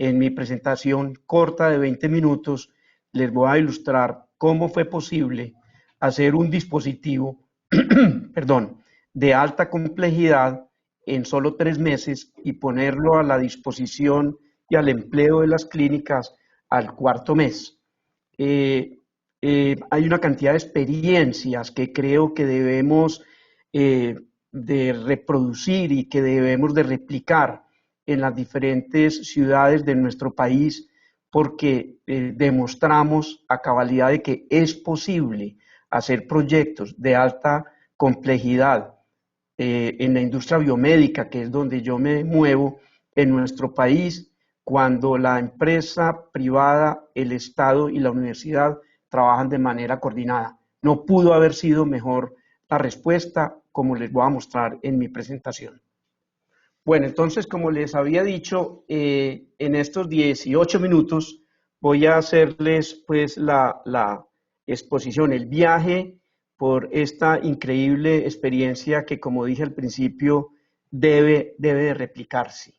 en mi presentación corta de 20 minutos, les voy a ilustrar cómo fue posible hacer un dispositivo perdón, de alta complejidad en solo 3 meses y ponerlo a la disposición y al empleo de las clínicas al cuarto mes. Hay una cantidad de experiencias que creo que debemos de reproducir y que debemos de replicar en las diferentes ciudades de nuestro país, porque demostramos a cabalidad de que es posible hacer proyectos de alta complejidad en la industria biomédica, que es donde yo me muevo en nuestro país, cuando la empresa privada, el Estado y la universidad trabajan de manera coordinada. No pudo haber sido mejor la respuesta, como les voy a mostrar en mi presentación. Bueno, entonces, como les había dicho, en estos 18 minutos voy a hacerles pues la exposición, el viaje por esta increíble experiencia que, como dije al principio, debe de replicarse.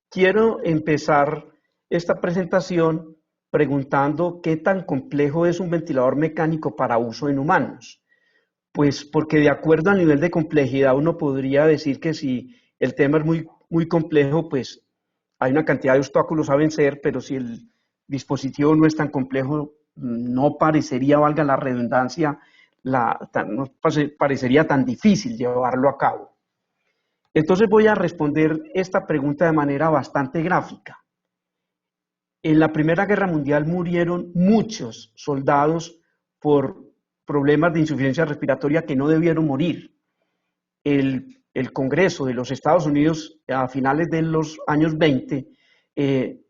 Quiero empezar esta presentación preguntando qué tan complejo es un ventilador mecánico para uso en humanos. Pues porque de acuerdo al nivel de complejidad uno podría decir que si el tema es muy complejo, pues hay una cantidad de obstáculos a vencer, pero si el dispositivo no es tan complejo, no parecería, valga la redundancia, no parecería tan difícil llevarlo a cabo. Entonces voy a responder esta pregunta de manera bastante gráfica. En la Primera Guerra Mundial murieron muchos soldados por problemas de insuficiencia respiratoria que no debieron morir. El Congreso de los Estados Unidos a finales de los años 20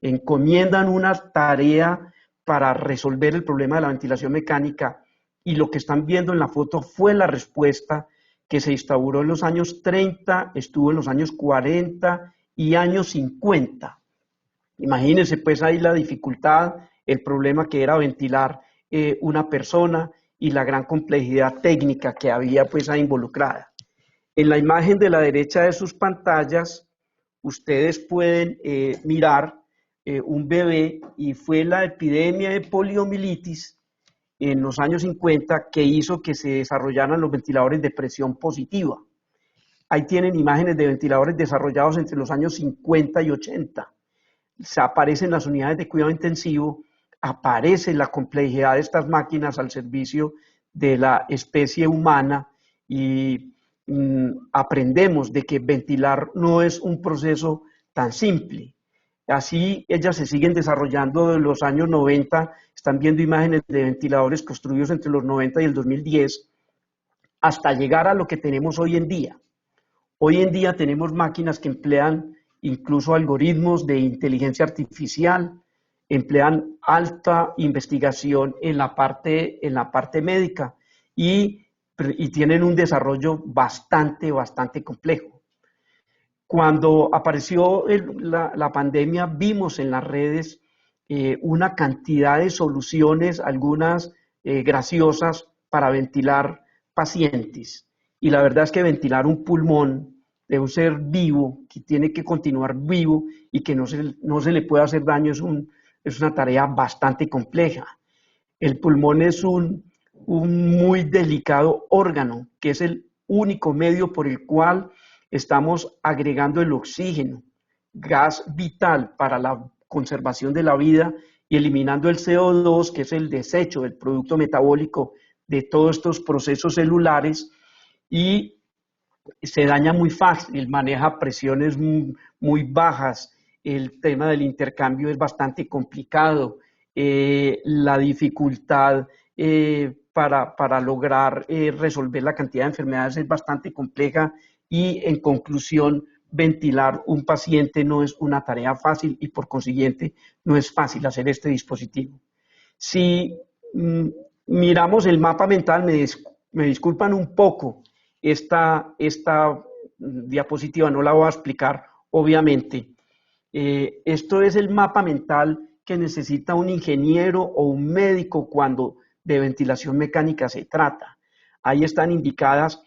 encomiendan una tarea para resolver el problema de la ventilación mecánica, y lo que están viendo en la foto fue la respuesta que se instauró en los años 30, estuvo en los años 40 y años 50. Imagínense pues ahí la dificultad, el problema que era ventilar una persona y la gran complejidad técnica que había pues ahí involucrada. En la imagen de la derecha de sus pantallas, ustedes pueden mirar un bebé, y fue la epidemia de poliomielitis en los años 50 que hizo que se desarrollaran los ventiladores de presión positiva. Ahí tienen imágenes de ventiladores desarrollados entre los años 50 y 80. Se aparecen las unidades de cuidado intensivo, aparece la complejidad de estas máquinas al servicio de la especie humana, y aprendemos de que ventilar no es un proceso tan simple. Así ellas se siguen desarrollando de los años 90, están viendo imágenes de ventiladores construidos entre los 90 y el 2010, hasta llegar a lo que tenemos hoy en día. Hoy en día tenemos máquinas que emplean incluso algoritmos de inteligencia artificial, emplean alta investigación en la parte médica y tienen un desarrollo bastante complejo. Cuando apareció la pandemia, vimos en las redes una cantidad de soluciones, algunas graciosas, para ventilar pacientes. Y la verdad es que ventilar un pulmón de un ser vivo, que tiene que continuar vivo y que no se le puede hacer daño, es una tarea bastante compleja. El pulmón es un muy delicado órgano, que es el único medio por el cual estamos agregando el oxígeno, gas vital para la conservación de la vida, y eliminando el CO2, que es el desecho del producto metabólico de todos estos procesos celulares, y se daña muy fácil, maneja presiones muy bajas, el tema del intercambio es bastante complicado, la dificultad para lograr resolver la cantidad de enfermedades es bastante compleja, y en conclusión, ventilar un paciente no es una tarea fácil, y por consiguiente no es fácil hacer este dispositivo. Si miramos el mapa mental, me disculpan un poco, esta diapositiva no la voy a explicar obviamente. Esto es el mapa mental que necesita un ingeniero o un médico cuando de ventilación mecánica se trata. Ahí están indicadas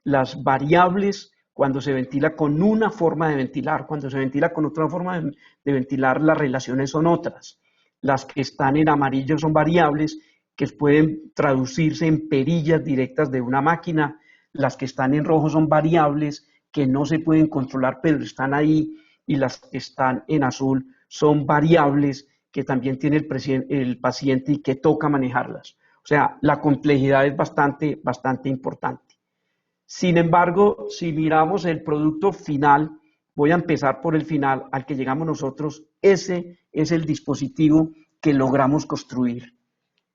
las variables cuando se ventila con una forma de ventilar, cuando se ventila con otra forma de ventilar, las relaciones son otras. Las que están en amarillo son variables que pueden traducirse en perillas directas de una máquina, las que están en rojo son variables que no se pueden controlar pero están ahí, y las que están en azul son variables que también tiene el paciente y que toca manejarlas. O sea, la complejidad es bastante importante. Sin embargo, si miramos el producto final, voy a empezar por el final, al que llegamos nosotros, ese es el dispositivo que logramos construir.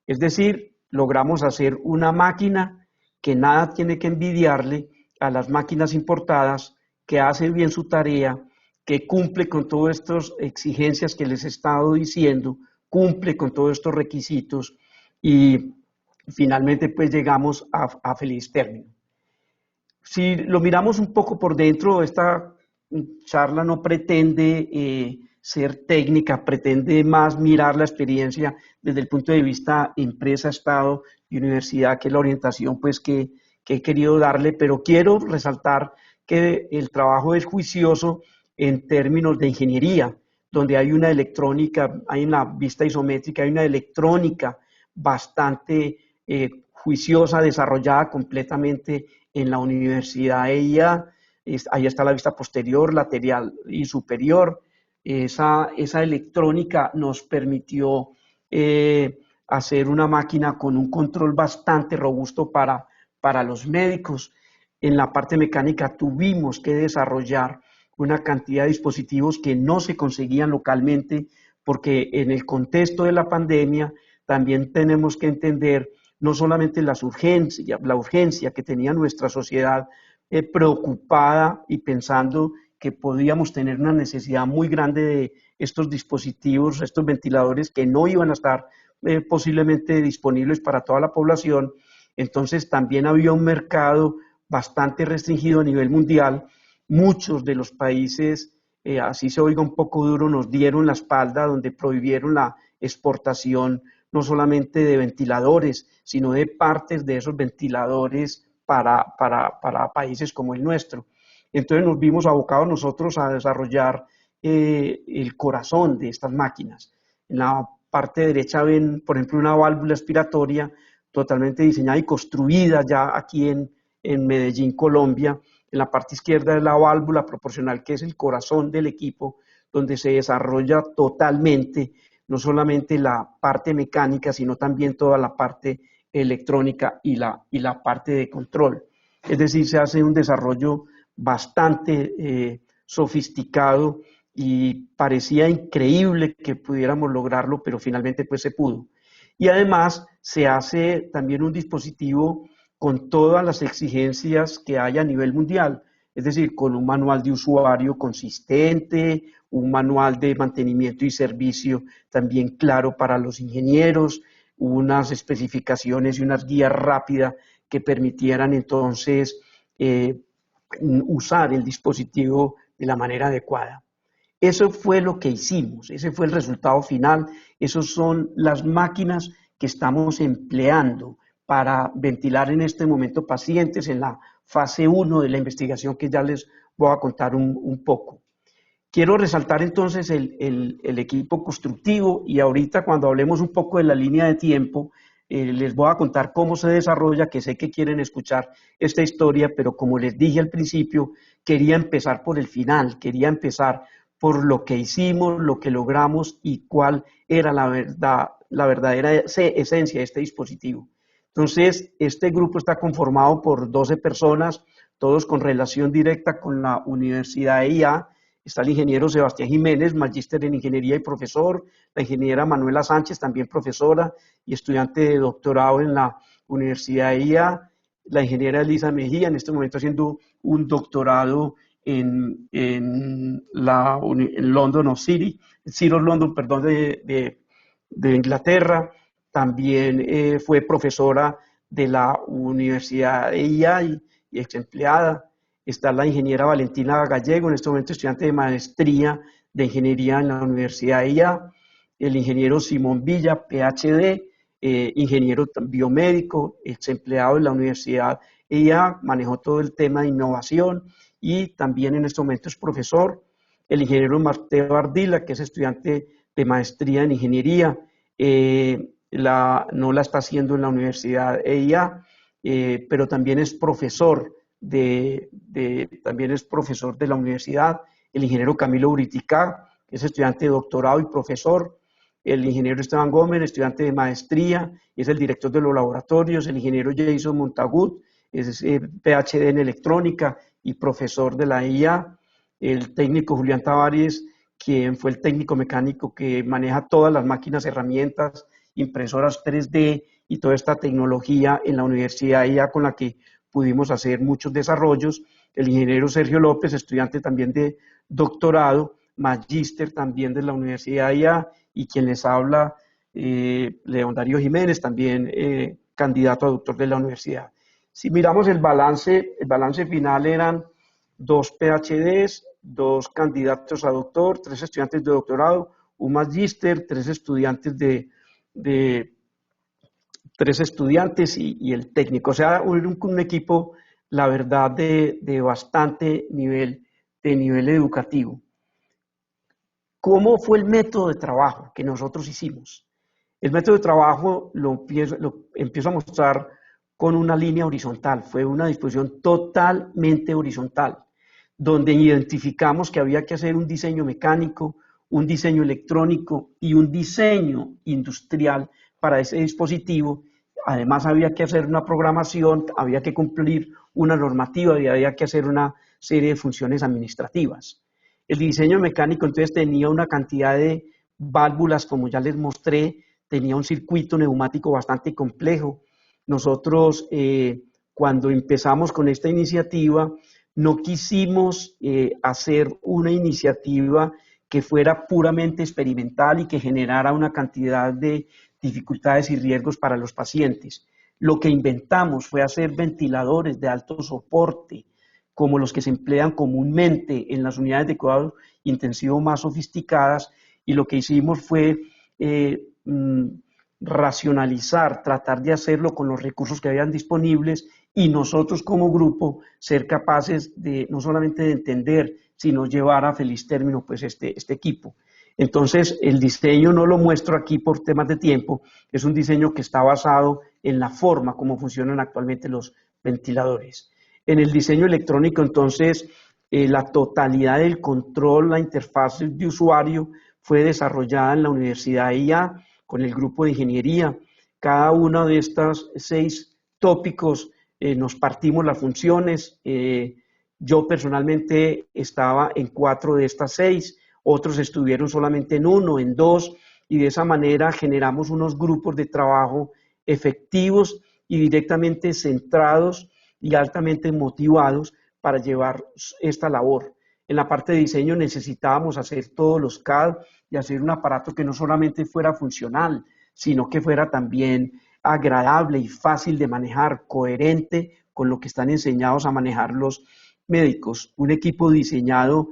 Es decir, logramos hacer una máquina que nada tiene que envidiarle a las máquinas importadas, que hace bien su tarea, que cumple con todas estas exigencias que les he estado diciendo, cumple con todos estos requisitos y finalmente pues llegamos a feliz término. Si lo miramos un poco por dentro, esta charla no pretende ser técnica, pretende más mirar la experiencia desde el punto de vista empresa, Estado y universidad, que es la orientación pues, que he querido darle, pero quiero resaltar que el trabajo es juicioso en términos de ingeniería, donde hay una electrónica, hay una vista isométrica, hay una electrónica bastante juiciosa, desarrollada completamente en la Universidad EIA. Ahí está la vista posterior, lateral y superior. Esa electrónica nos permitió hacer una máquina con un control bastante robusto para los médicos. En la parte mecánica tuvimos que desarrollar una cantidad de dispositivos que no se conseguían localmente, porque en el contexto de la pandemia también tenemos que entender no solamente la urgencia que tenía nuestra sociedad preocupada y pensando que podíamos tener una necesidad muy grande de estos dispositivos, estos ventiladores que no iban a estar posiblemente disponibles para toda la población. Entonces también había un mercado bastante restringido a nivel mundial. Muchos de los países, así se oiga un poco duro, nos dieron la espalda, donde prohibieron la exportación no solamente de ventiladores, sino de partes de esos ventiladores para países como el nuestro. Entonces nos vimos abocados nosotros a desarrollar el corazón de estas máquinas. En la parte derecha ven, por ejemplo, una válvula expiratoria totalmente diseñada y construida ya aquí en Medellín, Colombia. En la parte izquierda es la válvula proporcional, que es el corazón del equipo, donde se desarrolla totalmente no solamente la parte mecánica, sino también toda la parte electrónica y la parte de control. Es decir, se hace un desarrollo bastante sofisticado y parecía increíble que pudiéramos lograrlo, pero finalmente pues se pudo. Y además se hace también un dispositivo con todas las exigencias que hay a nivel mundial, es decir, con un manual de usuario consistente, un manual de mantenimiento y servicio también claro para los ingenieros, unas especificaciones y unas guías rápidas que permitieran entonces usar el dispositivo de la manera adecuada. Eso fue lo que hicimos, ese fue el resultado final, esas son las máquinas que estamos empleando para ventilar en este momento pacientes en la fase 1 de la investigación que ya les voy a contar un poco. Quiero resaltar entonces el equipo constructivo y ahorita cuando hablemos un poco de la línea de tiempo, les voy a contar cómo se desarrolla, que sé que quieren escuchar esta historia, pero como les dije al principio, quería empezar por el final, quería empezar por lo que hicimos, lo que logramos y cuál era la verdadera esencia de este dispositivo. Entonces, este grupo está conformado por 12 personas, todos con relación directa con la Universidad EIA. Está el ingeniero Sebastián Jiménez, magíster en ingeniería y profesor, la ingeniera Manuela Sánchez, también profesora y estudiante de doctorado en la Universidad EIA, la ingeniera Elisa Mejía, en este momento haciendo un doctorado en London City, London, perdón, de Inglaterra. También fue profesora de la Universidad EIA y ex empleada. Está la ingeniera Valentina Gallego, en este momento estudiante de maestría de ingeniería en la Universidad EIA. El ingeniero Simón Villa, PhD. ingeniero biomédico, ex empleado de la Universidad EIA, manejó todo el tema de innovación y también en este momento es profesor. El ingeniero Mateo Ardila, que es estudiante de maestría en ingeniería, no la está haciendo en la Universidad EIA, pero también es profesor también es profesor de la universidad. El ingeniero Camilo Uriticá, que es estudiante de doctorado y profesor. El ingeniero Esteban Gómez, estudiante de maestría, y es el director de los laboratorios. El ingeniero Jason Montagut, es PhD en electrónica y profesor de la IA. El técnico Julián Tavares, quien fue el técnico mecánico que maneja todas las máquinas, herramientas, impresoras 3D y toda esta tecnología en la Universidad IA con la que pudimos hacer muchos desarrollos. El ingeniero Sergio López, estudiante también de doctorado, magíster también de la Universidad IA, y quien les habla, León Darío Jiménez, también candidato a doctor de la universidad. Si miramos el balance final eran 2 PhDs, 2 candidatos a doctor, 3 estudiantes de doctorado, un magíster, 3 estudiantes y el técnico. O sea, un equipo, la verdad, de bastante nivel educativo. ¿Cómo fue el método de trabajo que nosotros hicimos? El método de trabajo lo empiezo a mostrar con una línea horizontal. Fue una disposición totalmente horizontal, donde identificamos que había que hacer un diseño mecánico, un diseño electrónico y un diseño industrial para ese dispositivo. Además había que hacer una programación, había que cumplir una normativa y había que hacer una serie de funciones administrativas. El diseño mecánico entonces tenía una cantidad de válvulas, como ya les mostré, tenía un circuito neumático bastante complejo. Nosotros, cuando empezamos con esta iniciativa, no quisimos hacer una iniciativa que fuera puramente experimental y que generara una cantidad de dificultades y riesgos para los pacientes. Lo que inventamos fue hacer ventiladores de alto soporte, como los que se emplean comúnmente en las unidades de cuidado intensivo más sofisticadas, y lo que hicimos fue racionalizar, tratar de hacerlo con los recursos que habían disponibles, y nosotros como grupo ser capaces de no solamente de entender, sino llevar a feliz término pues este equipo. Entonces el diseño no lo muestro aquí por temas de tiempo, es un diseño que está basado en la forma como funcionan actualmente los ventiladores. En el diseño electrónico entonces la totalidad del control, la interfaz de usuario fue desarrollada en la Universidad IA con el grupo de ingeniería. Cada uno de estos 6 tópicos nos partimos las funciones. Yo personalmente estaba en 4 de estas 6, otros estuvieron solamente en 1, en 2, y de esa manera generamos unos grupos de trabajo efectivos y directamente centrados y altamente motivados para llevar esta labor. En la parte de diseño necesitábamos hacer todos los CAD y hacer un aparato que no solamente fuera funcional, sino que fuera también agradable y fácil de manejar, coherente con lo que están enseñados a manejar los médicos. Un equipo diseñado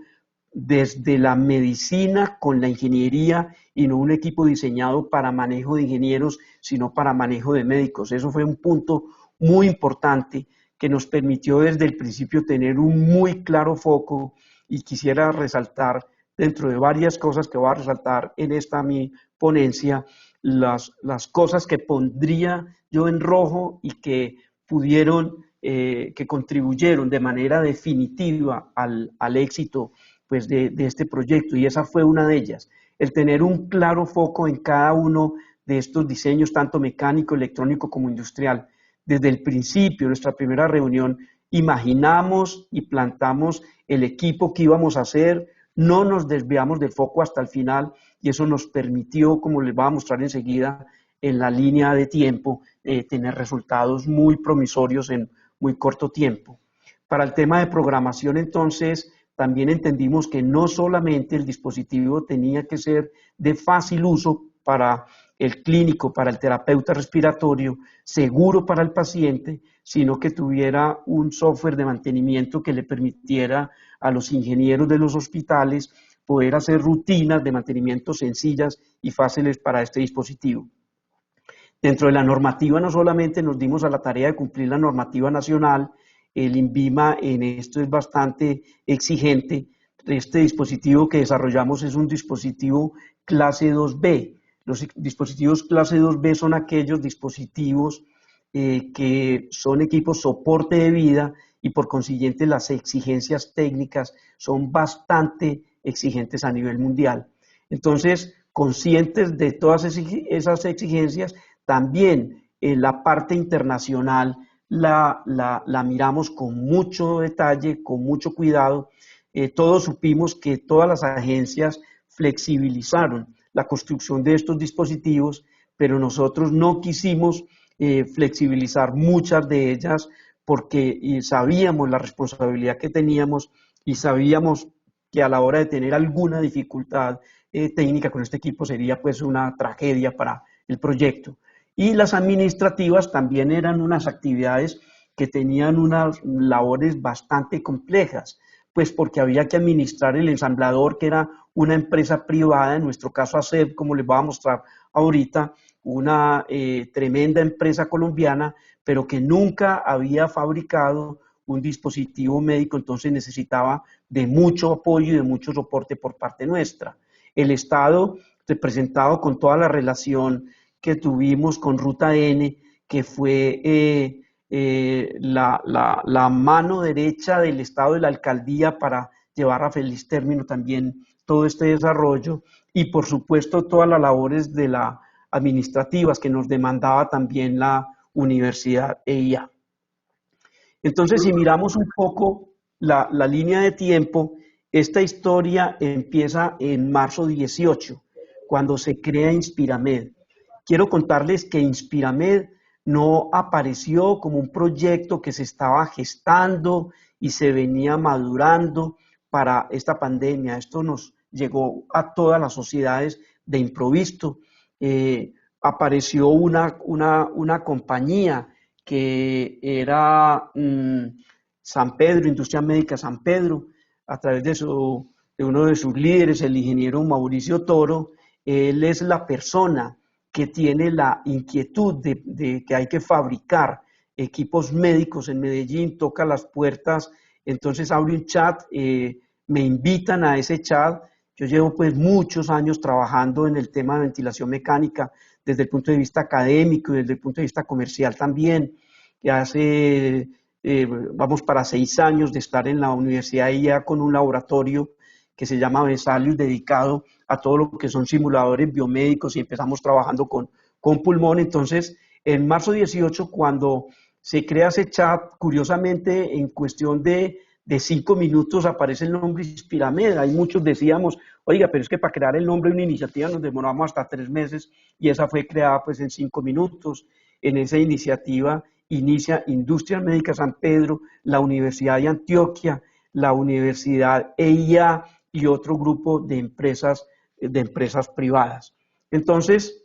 desde la medicina con la ingeniería, y no un equipo diseñado para manejo de ingenieros, sino para manejo de médicos. Eso fue un punto muy importante que nos permitió desde el principio tener un muy claro foco, y quisiera resaltar, dentro de varias cosas que voy a resaltar en esta mi ponencia, las cosas que pondría yo en rojo y que pudieron, que contribuyeron de manera definitiva al éxito pues, de este proyecto, y esa fue una de ellas, el tener un claro foco en cada uno de estos diseños, tanto mecánico, electrónico como industrial. Desde el principio, nuestra primera reunión, imaginamos y plantamos el equipo que íbamos a hacer, no nos desviamos del foco hasta el final, y eso nos permitió, como les voy a mostrar enseguida, en la línea de tiempo, tener resultados muy promisorios en muy corto tiempo. Para el tema de programación, entonces, también entendimos que no solamente el dispositivo tenía que ser de fácil uso para el clínico, para el terapeuta respiratorio, seguro para el paciente, sino que tuviera un software de mantenimiento que le permitiera a los ingenieros de los hospitales poder hacer rutinas de mantenimiento sencillas y fáciles para este dispositivo. Dentro de la normativa no solamente nos dimos a la tarea de cumplir la normativa nacional, el INVIMA en esto es bastante exigente. Este dispositivo que desarrollamos es un dispositivo clase 2B. Los dispositivos clase 2B son aquellos dispositivos que son equipos soporte de vida y por consiguiente las exigencias técnicas son bastante exigentes a nivel mundial. Entonces, conscientes de todas esas exigencias, también en la parte internacional la miramos con mucho detalle, con mucho cuidado. Todos supimos que todas las agencias flexibilizaron la construcción de estos dispositivos, pero nosotros no quisimos flexibilizar muchas de ellas porque sabíamos la responsabilidad que teníamos y sabíamos que a la hora de tener alguna dificultad técnica con este equipo sería pues una tragedia para el proyecto. Y las administrativas también eran unas actividades que tenían unas labores bastante complejas, pues porque había que administrar el ensamblador, que era una empresa privada, en nuestro caso ASEP, como les voy a mostrar ahorita, una tremenda empresa colombiana, pero que nunca había fabricado un dispositivo médico, entonces necesitaba de mucho apoyo y de mucho soporte por parte nuestra. El Estado, representado con toda la relación que tuvimos con Ruta N, que fue la mano derecha del Estado de la alcaldía para llevar a feliz término también todo este desarrollo, y por supuesto todas las labores de la administrativas que nos demandaba también la Universidad EIA. Entonces, si miramos un poco la línea de tiempo, esta historia empieza en marzo 18, cuando se crea Inspiramed. Quiero contarles que Inspiramed no apareció como un proyecto que se estaba gestando y se venía madurando para esta pandemia. Esto nos llegó a todas las sociedades de improviso. Apareció una compañía que era San Pedro, Industria Médica San Pedro, a través de uno de sus líderes, el ingeniero Mauricio Toro. Él es la persona que tiene la inquietud de que hay que fabricar equipos médicos en Medellín, toca las puertas, entonces abre un chat, me invitan a ese chat. Yo llevo pues muchos años trabajando en el tema de ventilación mecánica desde el punto de vista académico y desde el punto de vista comercial también. Que hace, vamos para 6 años de estar en la universidad ya con un laboratorio que se llama Vesalius, dedicado a todo lo que son simuladores biomédicos, y empezamos trabajando con pulmón. Entonces, en marzo 18, cuando se crea ese chat, curiosamente, en cuestión de 5 minutos aparece el nombre Inspiramed. Hay muchos decíamos, oiga, pero es que para crear el nombre de una iniciativa nos demoramos hasta 3 meses, y esa fue creada pues en 5 minutos. En esa iniciativa inicia Industria Médica San Pedro, la Universidad de Antioquia, la Universidad EIA y otro grupo de empresas privadas. Entonces,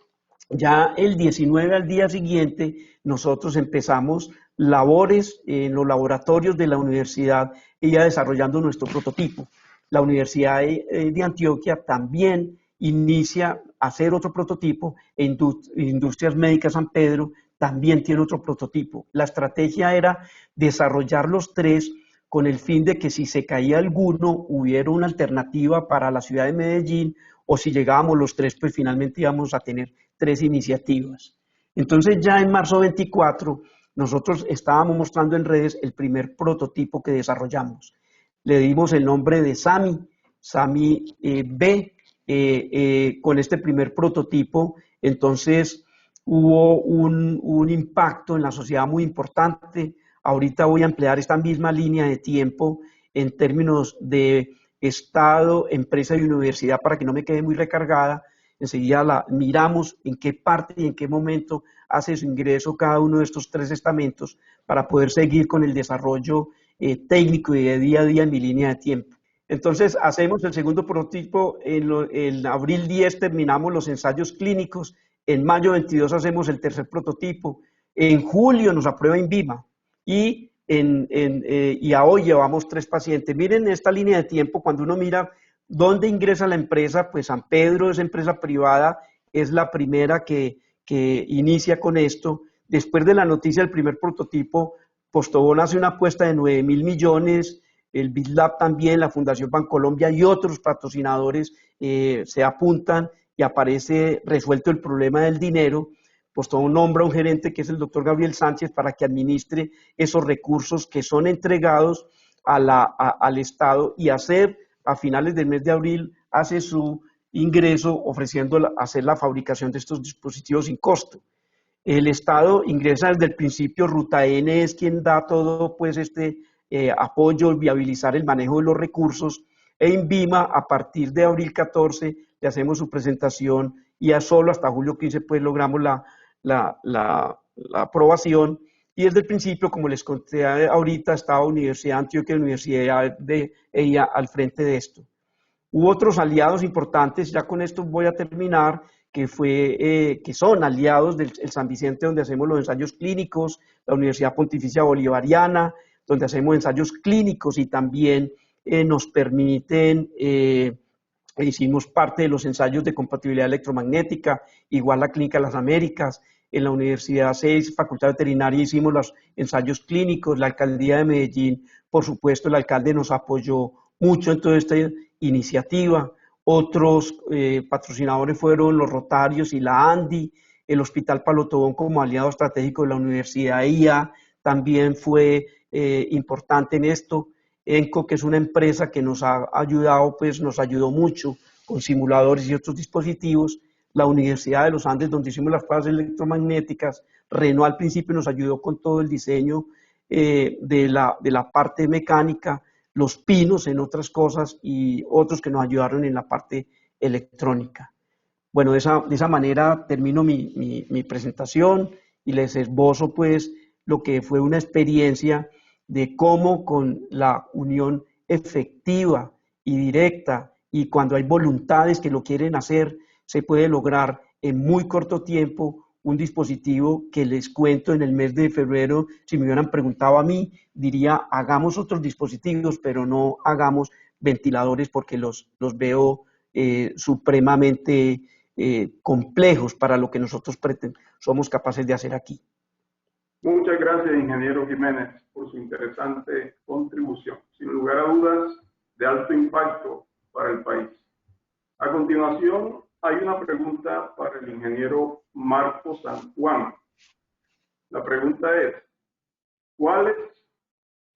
ya el 19 al día siguiente, nosotros empezamos labores en los laboratorios de la universidad, ella desarrollando nuestro prototipo. La Universidad de Antioquia también inicia a hacer otro prototipo, Industrias Médicas San Pedro también tiene otro prototipo. La estrategia era desarrollar los tres con el fin de que si se caía alguno, hubiera una alternativa para la ciudad de Medellín, o si llegábamos los tres, pues finalmente íbamos a tener 3 iniciativas. Entonces ya en marzo 24, nosotros estábamos mostrando en redes el primer prototipo que desarrollamos. Le dimos el nombre de SAMI B, con este primer prototipo. Entonces hubo un impacto en la sociedad muy importante. Ahorita voy a emplear esta misma línea de tiempo en términos de Estado, empresa y universidad para que no me quede muy recargada. Enseguida la miramos en qué parte y en qué momento hace su ingreso cada uno de estos 3 estamentos para poder seguir con el desarrollo técnico y de día a día en mi línea de tiempo. Entonces hacemos el segundo prototipo, en abril 10 terminamos los ensayos clínicos, en mayo 22 hacemos el tercer prototipo, en julio nos aprueba INVIMA y a hoy llevamos 3 pacientes. Miren esta línea de tiempo, cuando uno mira dónde ingresa la empresa, pues San Pedro es empresa privada, es la primera que que inicia con esto. Después de la noticia del primer prototipo, Postobón hace una apuesta de 9.000 millones, el BitLab también, la Fundación Bancolombia y otros patrocinadores se apuntan y aparece resuelto el problema del dinero. Postobón nombra un gerente que es el doctor Gabriel Sánchez para que administre esos recursos que son entregados al Estado y hacer a finales del mes de abril hace su ingreso ofreciendo hacer la fabricación de estos dispositivos sin costo. El Estado ingresa desde el principio, Ruta N es quien da todo pues apoyo, viabilizar el manejo de los recursos, e INVIMA a partir de abril 14 le hacemos su presentación y a solo hasta julio 15 pues logramos la aprobación, y desde el principio, como les conté ahorita, estaba Universidad de Antioquia y Universidad de EIA al frente de esto. Hubo otros aliados importantes, ya con esto voy a terminar, que son aliados del San Vicente, donde hacemos los ensayos clínicos, la Universidad Pontificia Bolivariana, donde hacemos ensayos clínicos y también nos permiten, hicimos parte de los ensayos de compatibilidad electromagnética, igual la Clínica de las Américas, en la Universidad 6, Facultad Veterinaria, hicimos los ensayos clínicos, la Alcaldía de Medellín, por supuesto, el alcalde nos apoyó mucho en toda esta iniciativa. Otros patrocinadores fueron los Rotarios y la ANDI, el Hospital Palo Tobón como aliado estratégico de la Universidad IA también fue importante en esto. ENCO, que es una empresa que nos ha ayudado, pues nos ayudó mucho con simuladores y otros dispositivos. La Universidad de los Andes, donde hicimos las pruebas electromagnéticas. Renault al principio nos ayudó con todo el diseño de la parte mecánica, los Pinos en otras cosas y otros que nos ayudaron en la parte electrónica. Bueno, de esa manera termino mi presentación y les esbozo pues lo que fue una experiencia de cómo con la unión efectiva y directa y cuando hay voluntades que lo quieren hacer, se puede lograr en muy corto tiempo un dispositivo que les cuento en el mes de febrero. Si me hubieran preguntado a mí, diría hagamos otros dispositivos, pero no hagamos ventiladores porque los veo supremamente complejos para lo que nosotros somos capaces de hacer aquí. Muchas gracias, ingeniero Jiménez, por su interesante contribución. Sin lugar a dudas, de alto impacto para el país. A continuación, hay una pregunta para el ingeniero Marco San Juan. La pregunta es, ¿cuáles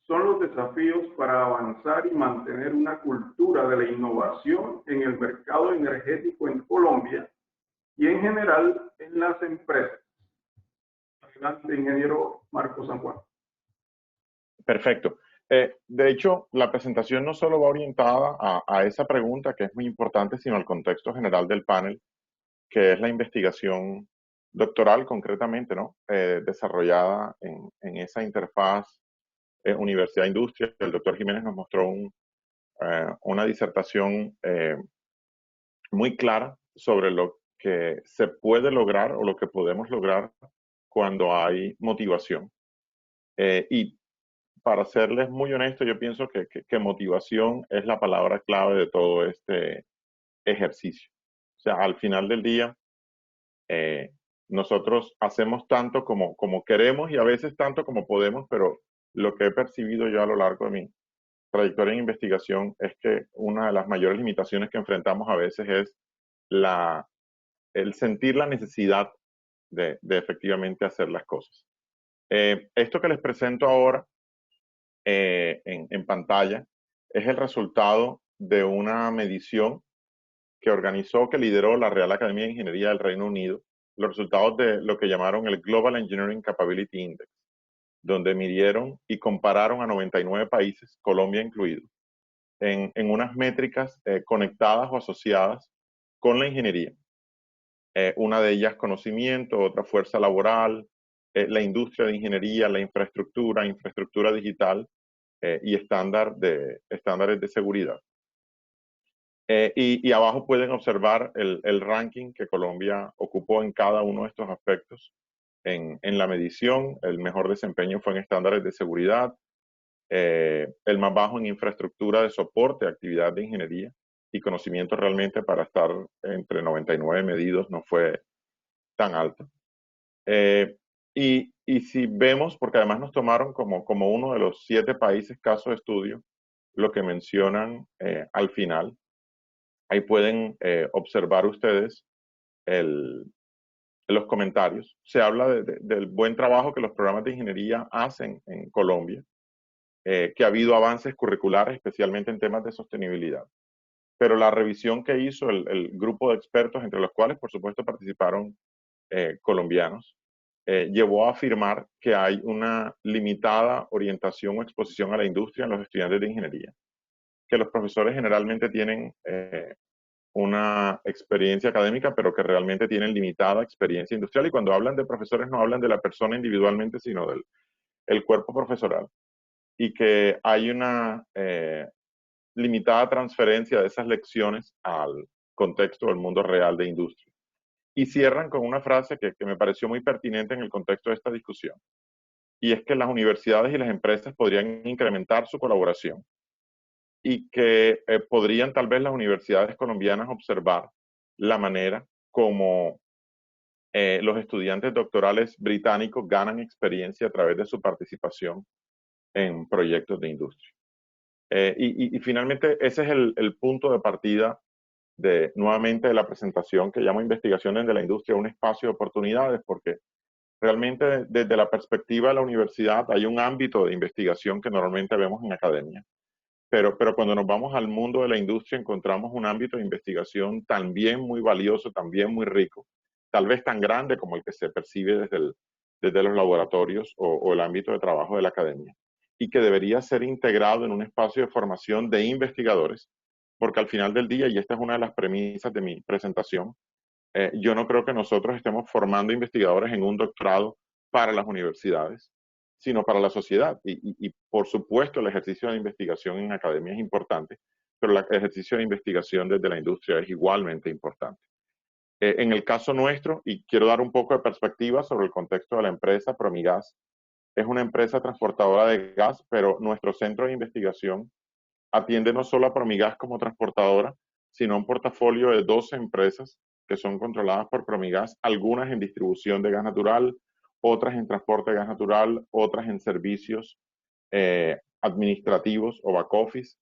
son los desafíos para avanzar y mantener una cultura de la innovación en el mercado energético en Colombia y en general en las empresas? Adelante, ingeniero Marco San Juan. Perfecto. De hecho, la presentación no solo va orientada a esa pregunta, que es muy importante, sino al contexto general del panel, que es la investigación doctoral concretamente, ¿no? Desarrollada en esa interfaz universidad-industria. El doctor Jiménez nos mostró una disertación muy clara sobre lo que se puede lograr o lo que podemos lograr cuando hay motivación. Y para serles muy honesto, yo pienso que motivación es la palabra clave de todo este ejercicio. O sea, al final del día, nosotros hacemos tanto como queremos y a veces tanto como podemos, pero lo que he percibido yo a lo largo de mi trayectoria en investigación es que una de las mayores limitaciones que enfrentamos a veces es el sentir la necesidad de efectivamente hacer las cosas. Esto que les presento ahora en pantalla es el resultado de una medición que lideró la Real Academia de Ingeniería del Reino Unido, los resultados de lo que llamaron el Global Engineering Capability Index, donde midieron y compararon a 99 países, Colombia incluido, en unas métricas conectadas o asociadas con la ingeniería. Una de ellas conocimiento, otra fuerza laboral, la industria de ingeniería, la infraestructura digital y estándares de seguridad. Y abajo pueden observar el ranking que Colombia ocupó en cada uno de estos aspectos. En la medición, el mejor desempeño fue en estándares de seguridad, el más bajo en infraestructura de soporte, actividad de ingeniería y conocimiento realmente para estar entre 99 medidos no fue tan alto. Y si vemos, porque además nos tomaron como uno de los 7 países caso de estudio, lo que mencionan al final, ahí pueden observar ustedes los comentarios. Se habla del buen trabajo que los programas de ingeniería hacen en Colombia, que ha habido avances curriculares, especialmente en temas de sostenibilidad. Pero la revisión que hizo el grupo de expertos, entre los cuales por supuesto participaron colombianos, llevó a afirmar que hay una limitada orientación o exposición a la industria en los estudiantes de ingeniería, que los profesores generalmente tienen una experiencia académica, pero que realmente tienen limitada experiencia industrial. Y cuando hablan de profesores no hablan de la persona individualmente, sino del el cuerpo profesoral. Y que hay una limitada transferencia de esas lecciones al contexto del mundo real de industria. Y cierran con una frase que me pareció muy pertinente en el contexto de esta discusión, y es que las universidades y las empresas podrían incrementar su colaboración y que podrían tal vez las universidades colombianas observar la manera como los estudiantes doctorales británicos ganan experiencia a través de su participación en proyectos de industria. Y finalmente ese es el punto de partida nuevamente de la presentación que llamo Investigaciones de la Industria, un espacio de oportunidades, porque realmente desde la perspectiva de la universidad hay un ámbito de investigación que normalmente vemos en academia, pero cuando nos vamos al mundo de la industria encontramos un ámbito de investigación también muy valioso, también muy rico, tal vez tan grande como el que se percibe desde los laboratorios o el ámbito de trabajo de la academia, y que debería ser integrado en un espacio de formación de investigadores, porque al final del día, y esta es una de las premisas de mi presentación, yo no creo que nosotros estemos formando investigadores en un doctorado para las universidades, sino para la sociedad. Y por supuesto el ejercicio de investigación en academia es importante, pero el ejercicio de investigación desde la industria es igualmente importante. En el caso nuestro, y quiero dar un poco de perspectiva sobre el contexto de la empresa, Promigas es una empresa transportadora de gas, pero nuestro centro de investigación atiende no solo a Promigas como transportadora, sino a un portafolio de 12 empresas que son controladas por Promigas, algunas en distribución de gas natural, otras en transporte de gas natural, otras en servicios administrativos o back office,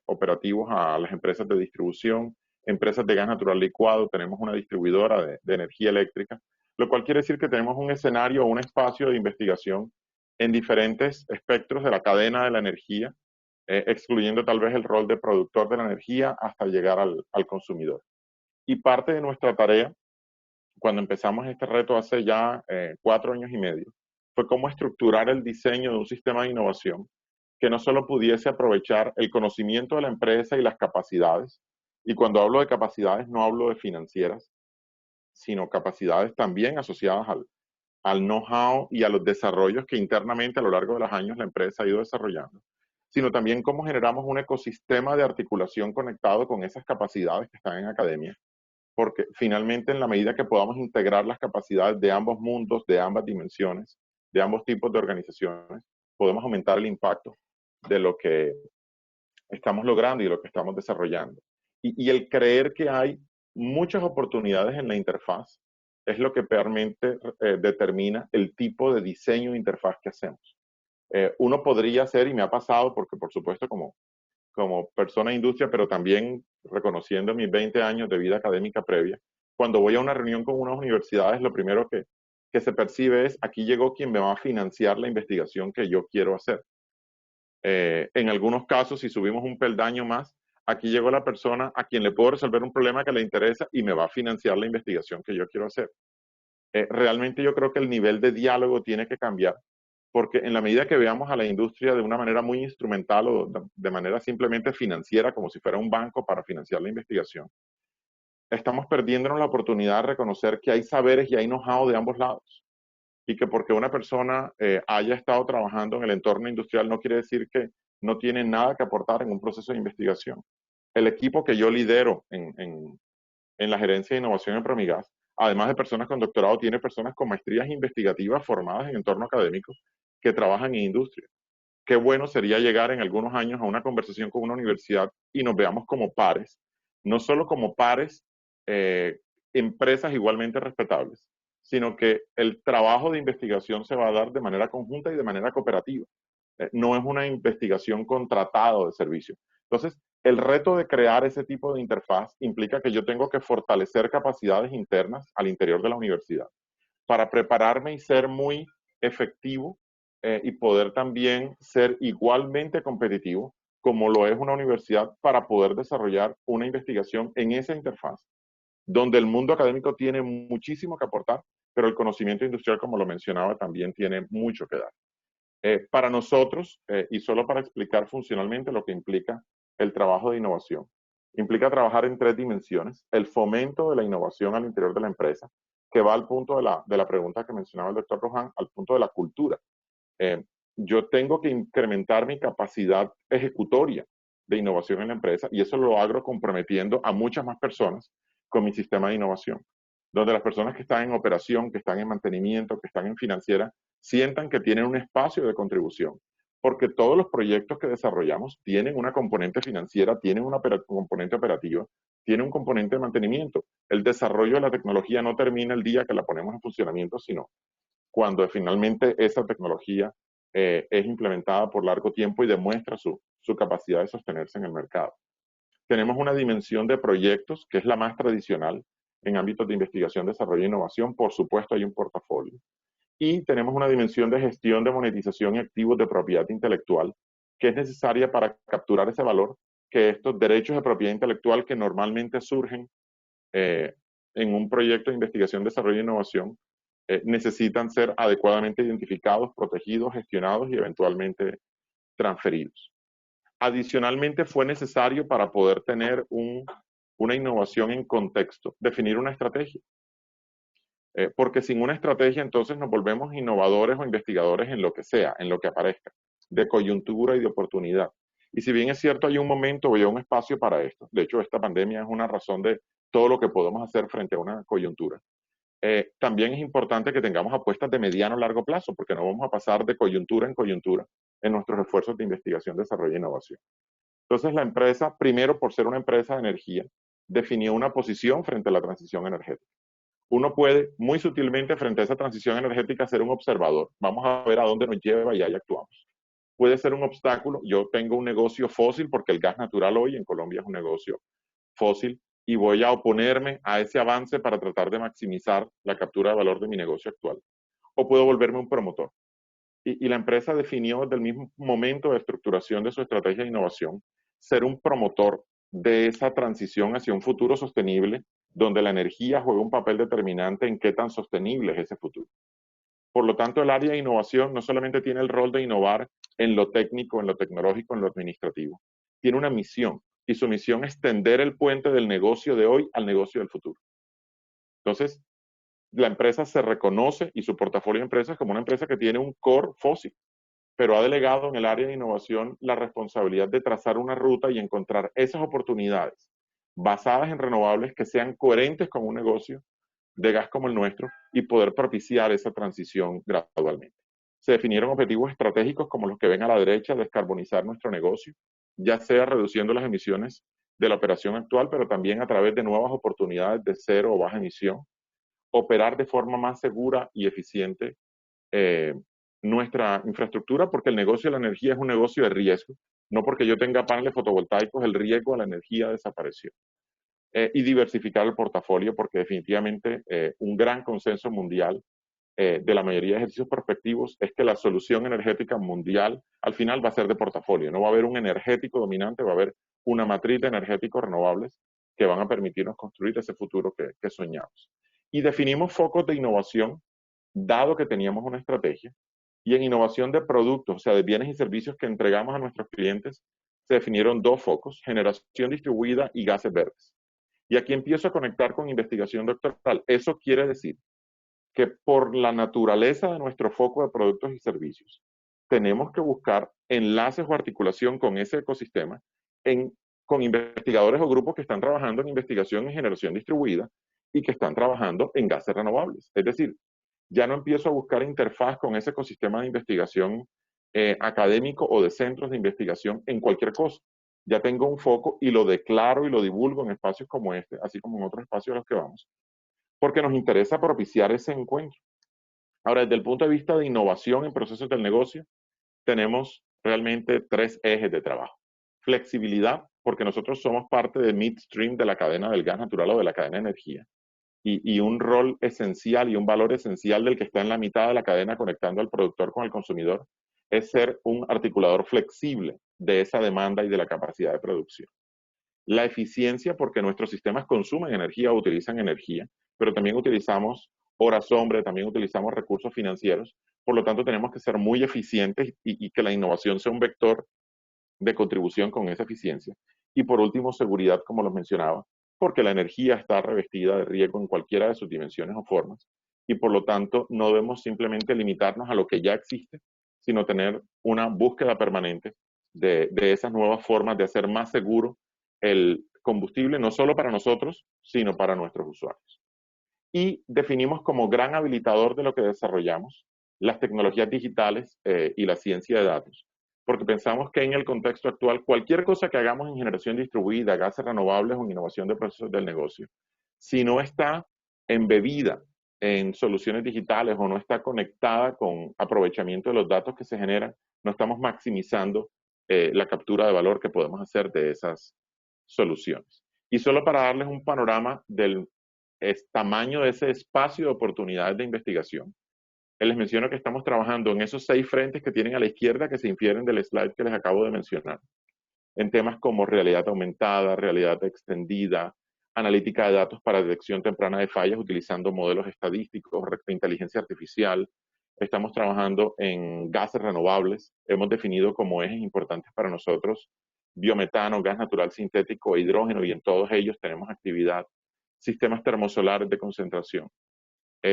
operativos a las empresas de distribución, empresas de gas natural licuado, tenemos una distribuidora de energía eléctrica, lo cual quiere decir que tenemos un escenario o un espacio de investigación en diferentes espectros de la cadena de la energía, excluyendo tal vez el rol de productor de la energía hasta llegar al consumidor. Y parte de nuestra tarea, cuando empezamos este reto hace ya 4 años y medio, fue cómo estructurar el diseño de un sistema de innovación que no solo pudiese aprovechar el conocimiento de la empresa y las capacidades, y cuando hablo de capacidades no hablo de financieras, sino capacidades también asociadas al know-how y a los desarrollos que internamente a lo largo de los años la empresa ha ido desarrollando, sino también cómo generamos un ecosistema de articulación conectado con esas capacidades que están en academia, porque finalmente en la medida que podamos integrar las capacidades de ambos mundos, de ambas dimensiones, de ambos tipos de organizaciones, podemos aumentar el impacto de lo que estamos logrando y lo que estamos desarrollando. Y el creer que hay muchas oportunidades en la interfaz es lo que realmente determina el tipo de diseño de interfaz que hacemos. Uno podría hacer, y me ha pasado, porque por supuesto como persona de industria, pero también reconociendo mis 20 años de vida académica previa, cuando voy a una reunión con unas universidades, lo primero que se percibe es, aquí llegó quien me va a financiar la investigación que yo quiero hacer. En algunos casos, si subimos un peldaño más, aquí llegó la persona a quien le puedo resolver un problema que le interesa y me va a financiar la investigación que yo quiero hacer. Realmente yo creo que el nivel de diálogo tiene que cambiar, porque en la medida que veamos a la industria de una manera muy instrumental o de manera simplemente financiera, como si fuera un banco para financiar la investigación, estamos perdiéndonos la oportunidad de reconocer que hay saberes y hay know-how de ambos lados. Y que porque una persona haya estado trabajando en el entorno industrial no quiere decir que no tiene nada que aportar en un proceso de investigación. El equipo que yo lidero en la gerencia de innovación en Promigas, además de personas con doctorado, tiene personas con maestrías investigativas formadas en entorno académico que trabajan en industria. Qué bueno sería llegar en algunos años a una conversación con una universidad y nos veamos como pares, no solo como pares, empresas igualmente respetables, sino que el trabajo de investigación se va a dar de manera conjunta y de manera cooperativa. No es una investigación contratada de servicio. Entonces, el reto de crear ese tipo de interfaz implica que yo tengo que fortalecer capacidades internas al interior de la universidad para prepararme y ser muy efectivo y poder también ser igualmente competitivo como lo es una universidad para poder desarrollar una investigación en esa interfaz, donde el mundo académico tiene muchísimo que aportar, pero el conocimiento industrial, como lo mencionaba, también tiene mucho que dar. Para nosotros, y solo para explicar funcionalmente lo que implica el trabajo de innovación, implica trabajar en 3 dimensiones: el fomento de la innovación al interior de la empresa, que va al punto de la pregunta que mencionaba el doctor Rohan, al punto de la cultura. Eh, yo tengo que incrementar mi capacidad ejecutoria de innovación en la empresa, y eso lo hago comprometiendo a muchas más personas con mi sistema de innovación, donde las personas que están en operación, que están en mantenimiento, que están en financiera, sientan que tienen un espacio de contribución, porque todos los proyectos que desarrollamos tienen una componente financiera, tienen una componente operativa, tienen un componente de mantenimiento. El desarrollo de la tecnología no termina el día que la ponemos en funcionamiento, sino cuando finalmente esa tecnología es implementada por largo tiempo y demuestra su capacidad de sostenerse en el mercado. Tenemos una dimensión de proyectos que es la más tradicional en ámbitos de investigación, desarrollo e innovación. Por supuesto, hay un portafolio. Y tenemos una dimensión de gestión de monetización y activos de propiedad intelectual que es necesaria para capturar ese valor que estos derechos de propiedad intelectual que normalmente surgen en un proyecto de investigación, desarrollo e innovación necesitan ser adecuadamente identificados, protegidos, gestionados y eventualmente transferidos. Adicionalmente, fue necesario para poder tener una innovación en contexto, definir una estrategia. Porque sin una estrategia entonces nos volvemos innovadores o investigadores en lo que sea, en lo que aparezca, de coyuntura y de oportunidad. Y si bien es cierto, hay un momento o hay un espacio para esto. De hecho, esta pandemia es una razón de todo lo que podemos hacer frente a una coyuntura. También es importante que tengamos apuestas de mediano a largo plazo, porque no vamos a pasar de coyuntura en coyuntura en nuestros esfuerzos de investigación, desarrollo e innovación. Entonces, la empresa, primero por ser una empresa de energía, definió una posición frente a la transición energética. Uno puede muy sutilmente frente a esa transición energética ser un observador. Vamos a ver a dónde nos lleva y ahí actuamos. Puede ser un obstáculo. Yo tengo un negocio fósil porque el gas natural hoy en Colombia es un negocio fósil y voy a oponerme a ese avance para tratar de maximizar la captura de valor de mi negocio actual. O puedo volverme un promotor. Y la empresa definió desde el mismo momento de estructuración de su estrategia de innovación ser un promotor de esa transición hacia un futuro sostenible, donde la energía juega un papel determinante en qué tan sostenible es ese futuro. Por lo tanto, el área de innovación no solamente tiene el rol de innovar en lo técnico, en lo tecnológico, en lo administrativo, tiene una misión, y su misión es tender el puente del negocio de hoy al negocio del futuro. Entonces, la empresa se reconoce y su portafolio de empresas como una empresa que tiene un core fósil, pero ha delegado en el área de innovación la responsabilidad de trazar una ruta y encontrar esas oportunidades basadas en renovables que sean coherentes con un negocio de gas como el nuestro y poder propiciar esa transición gradualmente. Se definieron objetivos estratégicos como los que ven a la derecha: descarbonizar nuestro negocio, ya sea reduciendo las emisiones de la operación actual, pero también a través de nuevas oportunidades de cero o baja emisión, operar de forma más segura y eficiente nuestra infraestructura, porque el negocio de la energía es un negocio de riesgo. No porque yo tenga paneles fotovoltaicos, el riesgo a la energía desapareció. Y diversificar el portafolio, porque definitivamente un gran consenso mundial de la mayoría de ejercicios prospectivos es que la solución energética mundial al final va a ser de portafolio. No va a haber un energético dominante, va a haber una matriz de energéticos renovables que van a permitirnos construir ese futuro que soñamos. Y definimos focos de innovación, dado que teníamos una estrategia, y en innovación de productos, o sea, de bienes y servicios que entregamos a nuestros clientes, se definieron 2 focos: generación distribuida y gases verdes. Y aquí empiezo a conectar con investigación doctoral. Eso quiere decir que por la naturaleza de nuestro foco de productos y servicios, tenemos que buscar enlaces o articulación con ese ecosistema con investigadores o grupos que están trabajando en investigación en generación distribuida y que están trabajando en gases renovables. Es decir, ya no empiezo a buscar interfaz con ese ecosistema de investigación académico o de centros de investigación en cualquier cosa. Ya tengo un foco y lo declaro y lo divulgo en espacios como este, así como en otros espacios a los que vamos, porque nos interesa propiciar ese encuentro. Ahora, desde el punto de vista de innovación en procesos del negocio, tenemos realmente 3 ejes de trabajo. Flexibilidad, porque nosotros somos parte del midstream de la cadena del gas natural o de la cadena de energía. Y un rol esencial y un valor esencial del que está en la mitad de la cadena conectando al productor con el consumidor es ser un articulador flexible de esa demanda y de la capacidad de producción. La eficiencia, porque nuestros sistemas consumen energía o utilizan energía, pero también utilizamos horas hombre, también utilizamos recursos financieros, por lo tanto tenemos que ser muy eficientes y que la innovación sea un vector de contribución con esa eficiencia. Y por último, seguridad, como los mencionaba, porque la energía está revestida de riesgo en cualquiera de sus dimensiones o formas, y por lo tanto no debemos simplemente limitarnos a lo que ya existe, sino tener una búsqueda permanente de esas nuevas formas de hacer más seguro el combustible, no solo para nosotros, sino para nuestros usuarios. Y definimos como gran habilitador de lo que desarrollamos las tecnologías digitales y la ciencia de datos, porque pensamos que en el contexto actual cualquier cosa que hagamos en generación distribuida, gases renovables o en innovación de procesos del negocio, si no está embebida en soluciones digitales o no está conectada con aprovechamiento de los datos que se generan, no estamos maximizando la captura de valor que podemos hacer de esas soluciones. Y solo para darles un panorama del tamaño de ese espacio de oportunidades de investigación, les menciono que estamos trabajando en esos 6 frentes que tienen a la izquierda que se infieren del slide que les acabo de mencionar, en temas como realidad aumentada, realidad extendida, analítica de datos para detección temprana de fallas utilizando modelos estadísticos, inteligencia artificial. Estamos trabajando en gases renovables. Hemos definido como ejes importantes para nosotros biometano, gas natural sintético e hidrógeno, y en todos ellos tenemos actividad. Sistemas termosolares de concentración.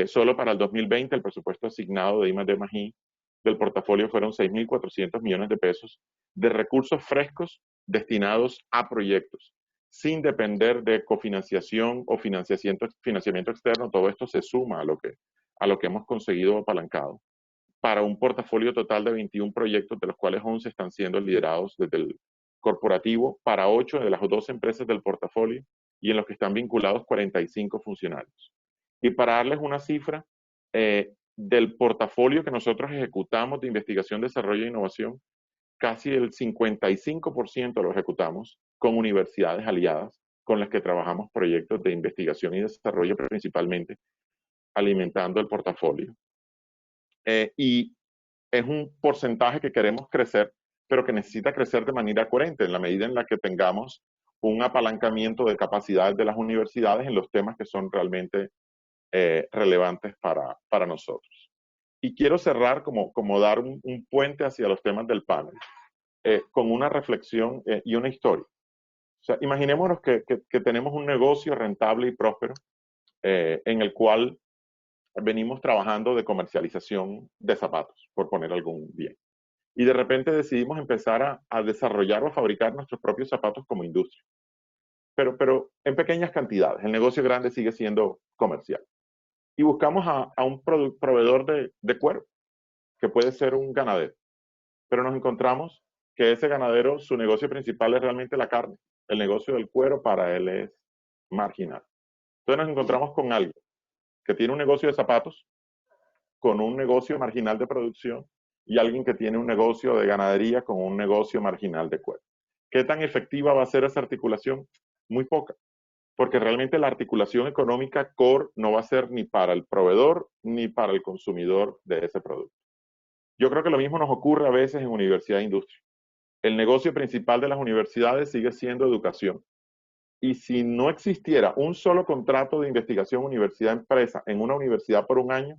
Solo para el 2020 el presupuesto asignado de I+D+I del portafolio fueron 6.400 millones de pesos de recursos frescos destinados a proyectos, sin depender de cofinanciación o financiamiento externo. Todo esto se suma a lo que hemos conseguido apalancado, para un portafolio total de 21 proyectos, de los cuales 11 están siendo liderados desde el corporativo, para 8 de las 12 empresas del portafolio, y en los que están vinculados 45 funcionarios. Y para darles una cifra, del portafolio que nosotros ejecutamos de investigación, desarrollo e innovación, casi el 55% lo ejecutamos con universidades aliadas con las que trabajamos proyectos de investigación y desarrollo, principalmente alimentando el portafolio. Y es un porcentaje que queremos crecer, pero que necesita crecer de manera coherente en la medida en la que tengamos un apalancamiento de capacidades de las universidades en los temas que son realmente relevantes para nosotros. Y quiero cerrar como dar un puente hacia los temas del panel, con una reflexión y una historia. O sea, imaginémonos que tenemos un negocio rentable y próspero, en el cual venimos trabajando de comercialización de zapatos, por poner algún bien. Y de repente decidimos empezar a desarrollar o a fabricar nuestros propios zapatos como industria. Pero en pequeñas cantidades. El negocio grande sigue siendo comercial. Y buscamos a un proveedor de cuero, que puede ser un ganadero. Pero nos encontramos que ese ganadero, su negocio principal es realmente la carne. El negocio del cuero para él es marginal. Entonces nos encontramos con alguien que tiene un negocio de zapatos, con un negocio marginal de producción, y alguien que tiene un negocio de ganadería con un negocio marginal de cuero. ¿Qué tan efectiva va a ser esa articulación? Muy poca, porque realmente la articulación económica core no va a ser ni para el proveedor ni para el consumidor de ese producto. Yo creo que lo mismo nos ocurre a veces en universidad e industria. El negocio principal de las universidades sigue siendo educación. Y si no existiera un solo contrato de investigación universidad-empresa en una universidad por un año,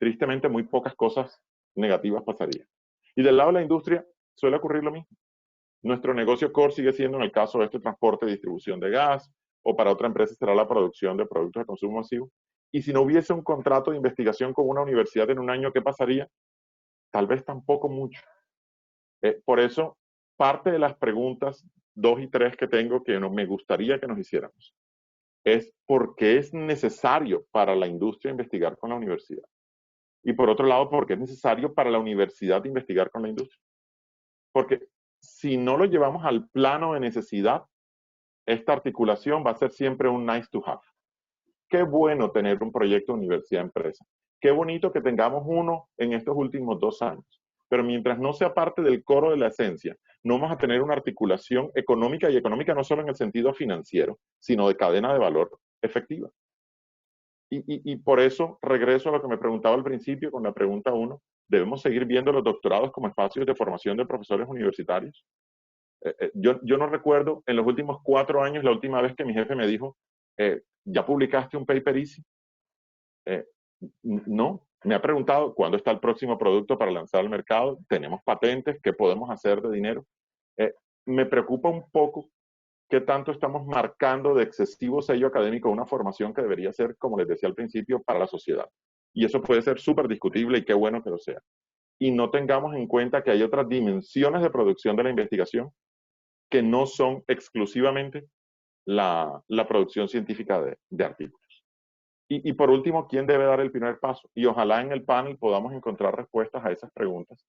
tristemente muy pocas cosas negativas pasarían. Y del lado de la industria suele ocurrir lo mismo. Nuestro negocio core sigue siendo, en el caso de este, transporte y distribución de gas, o para otra empresa será la producción de productos de consumo masivo. Y si no hubiese un contrato de investigación con una universidad en un año, ¿qué pasaría? Tal vez tampoco mucho. Por eso, parte de las preguntas 2 y 3 que tengo, que me gustaría que nos hiciéramos, es por qué es necesario para la industria investigar con la universidad. Y por otro lado, porque es necesario para la universidad investigar con la industria. Porque si no lo llevamos al plano de necesidad, esta articulación va a ser siempre un nice to have. qué bueno tener un proyecto universidad-empresa. Qué bonito que tengamos uno en estos últimos 2 años. Pero mientras no sea parte del coro de la esencia, no vamos a tener una articulación económica, y económica no solo en el sentido financiero, sino de cadena de valor efectiva. Y por eso regreso a lo que me preguntaba al principio con la pregunta 1. ¿Debemos seguir viendo los doctorados como espacios de formación de profesores universitarios? Yo no recuerdo en los últimos 4 años la última vez que mi jefe me dijo, ¿ya publicaste un paper easy? No. Me ha preguntado cuándo está el próximo producto para lanzar al mercado. ¿Tenemos patentes? ¿Qué podemos hacer de dinero? Me preocupa un poco qué tanto estamos marcando de excesivo sello académico una formación que debería ser, como les decía al principio, para la sociedad. Y eso puede ser súper discutible y qué bueno que lo sea. Y no tengamos en cuenta que hay otras dimensiones de producción de la investigación que no son exclusivamente la producción científica de artículos. Y por último, ¿quién debe dar el primer paso? Y ojalá en el panel podamos encontrar respuestas a esas preguntas,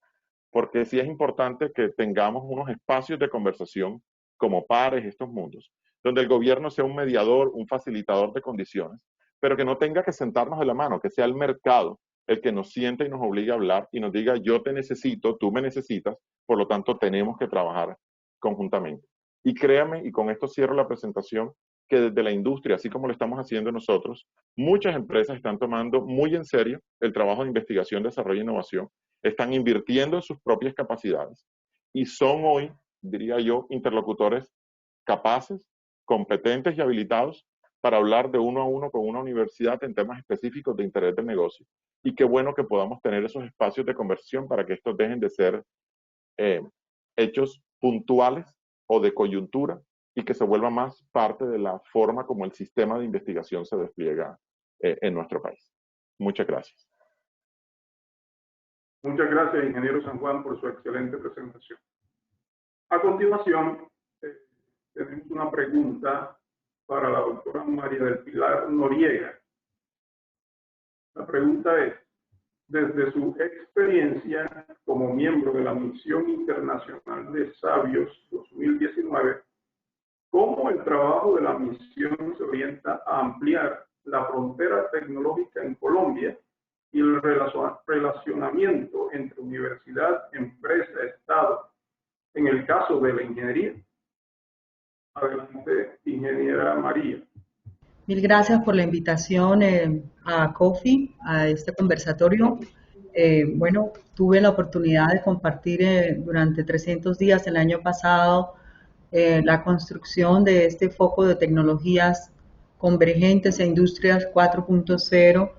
porque sí es importante que tengamos unos espacios de conversación como pares estos mundos, donde el gobierno sea un mediador, un facilitador de condiciones, pero que no tenga que sentarnos de la mano, que sea el mercado el que nos siente y nos obligue a hablar y nos diga, yo te necesito, tú me necesitas, por lo tanto tenemos que trabajar conjuntamente. Y créame, y con esto cierro la presentación, que desde la industria, así como lo estamos haciendo nosotros, muchas empresas están tomando muy en serio el trabajo de investigación, desarrollo e innovación, están invirtiendo en sus propias capacidades y son hoy, diría yo, interlocutores capaces, competentes y habilitados para hablar de uno a uno con una universidad en temas específicos de interés del negocio. Y qué bueno que podamos tener esos espacios de conversación para que estos dejen de ser hechos puntuales o de coyuntura y que se vuelva más parte de la forma como el sistema de investigación se despliega en nuestro país. Muchas gracias. Muchas gracias, ingeniero San Juan, por su excelente presentación. A continuación, tenemos una pregunta para la doctora María del Pilar Noriega. La pregunta es, desde su experiencia como miembro de la Misión Internacional de Sabios 2019, ¿cómo el trabajo de la misión se orienta a ampliar la frontera tecnológica en Colombia y el relacionamiento entre universidad, empresa, Estado, en el caso de la ingeniería? Adelante, ingeniera María. Mil gracias por la invitación a COFI, a este conversatorio. Bueno, tuve la oportunidad de compartir durante 300 días el año pasado la construcción de este foco de tecnologías convergentes e industrias 4.0,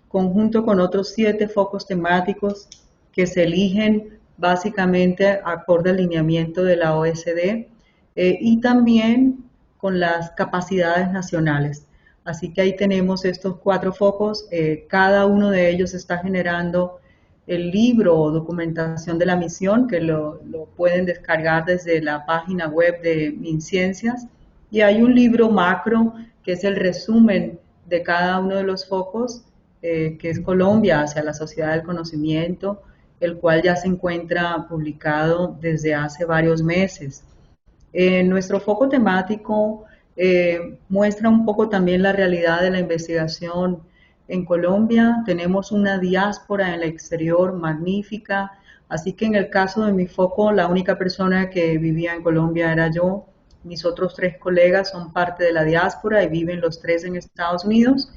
conjunto con otros 7 focos temáticos que se eligen básicamente acorde al lineamiento de la OSD y también con las capacidades nacionales. Así que ahí tenemos estos 4 focos, cada uno de ellos está generando el libro o documentación de la misión, que lo pueden descargar desde la página web de MinCiencias, y hay un libro macro que es el resumen de cada uno de los focos, que es Colombia hacia la sociedad del conocimiento, el cual ya se encuentra publicado desde hace varios meses. Nuestro foco temático muestra un poco también la realidad de la investigación en Colombia. Tenemos una diáspora en el exterior magnífica, así que en el caso de mi foco, la única persona que vivía en Colombia era yo. Mis otros 3 colegas son parte de la diáspora y viven los 3 en Estados Unidos.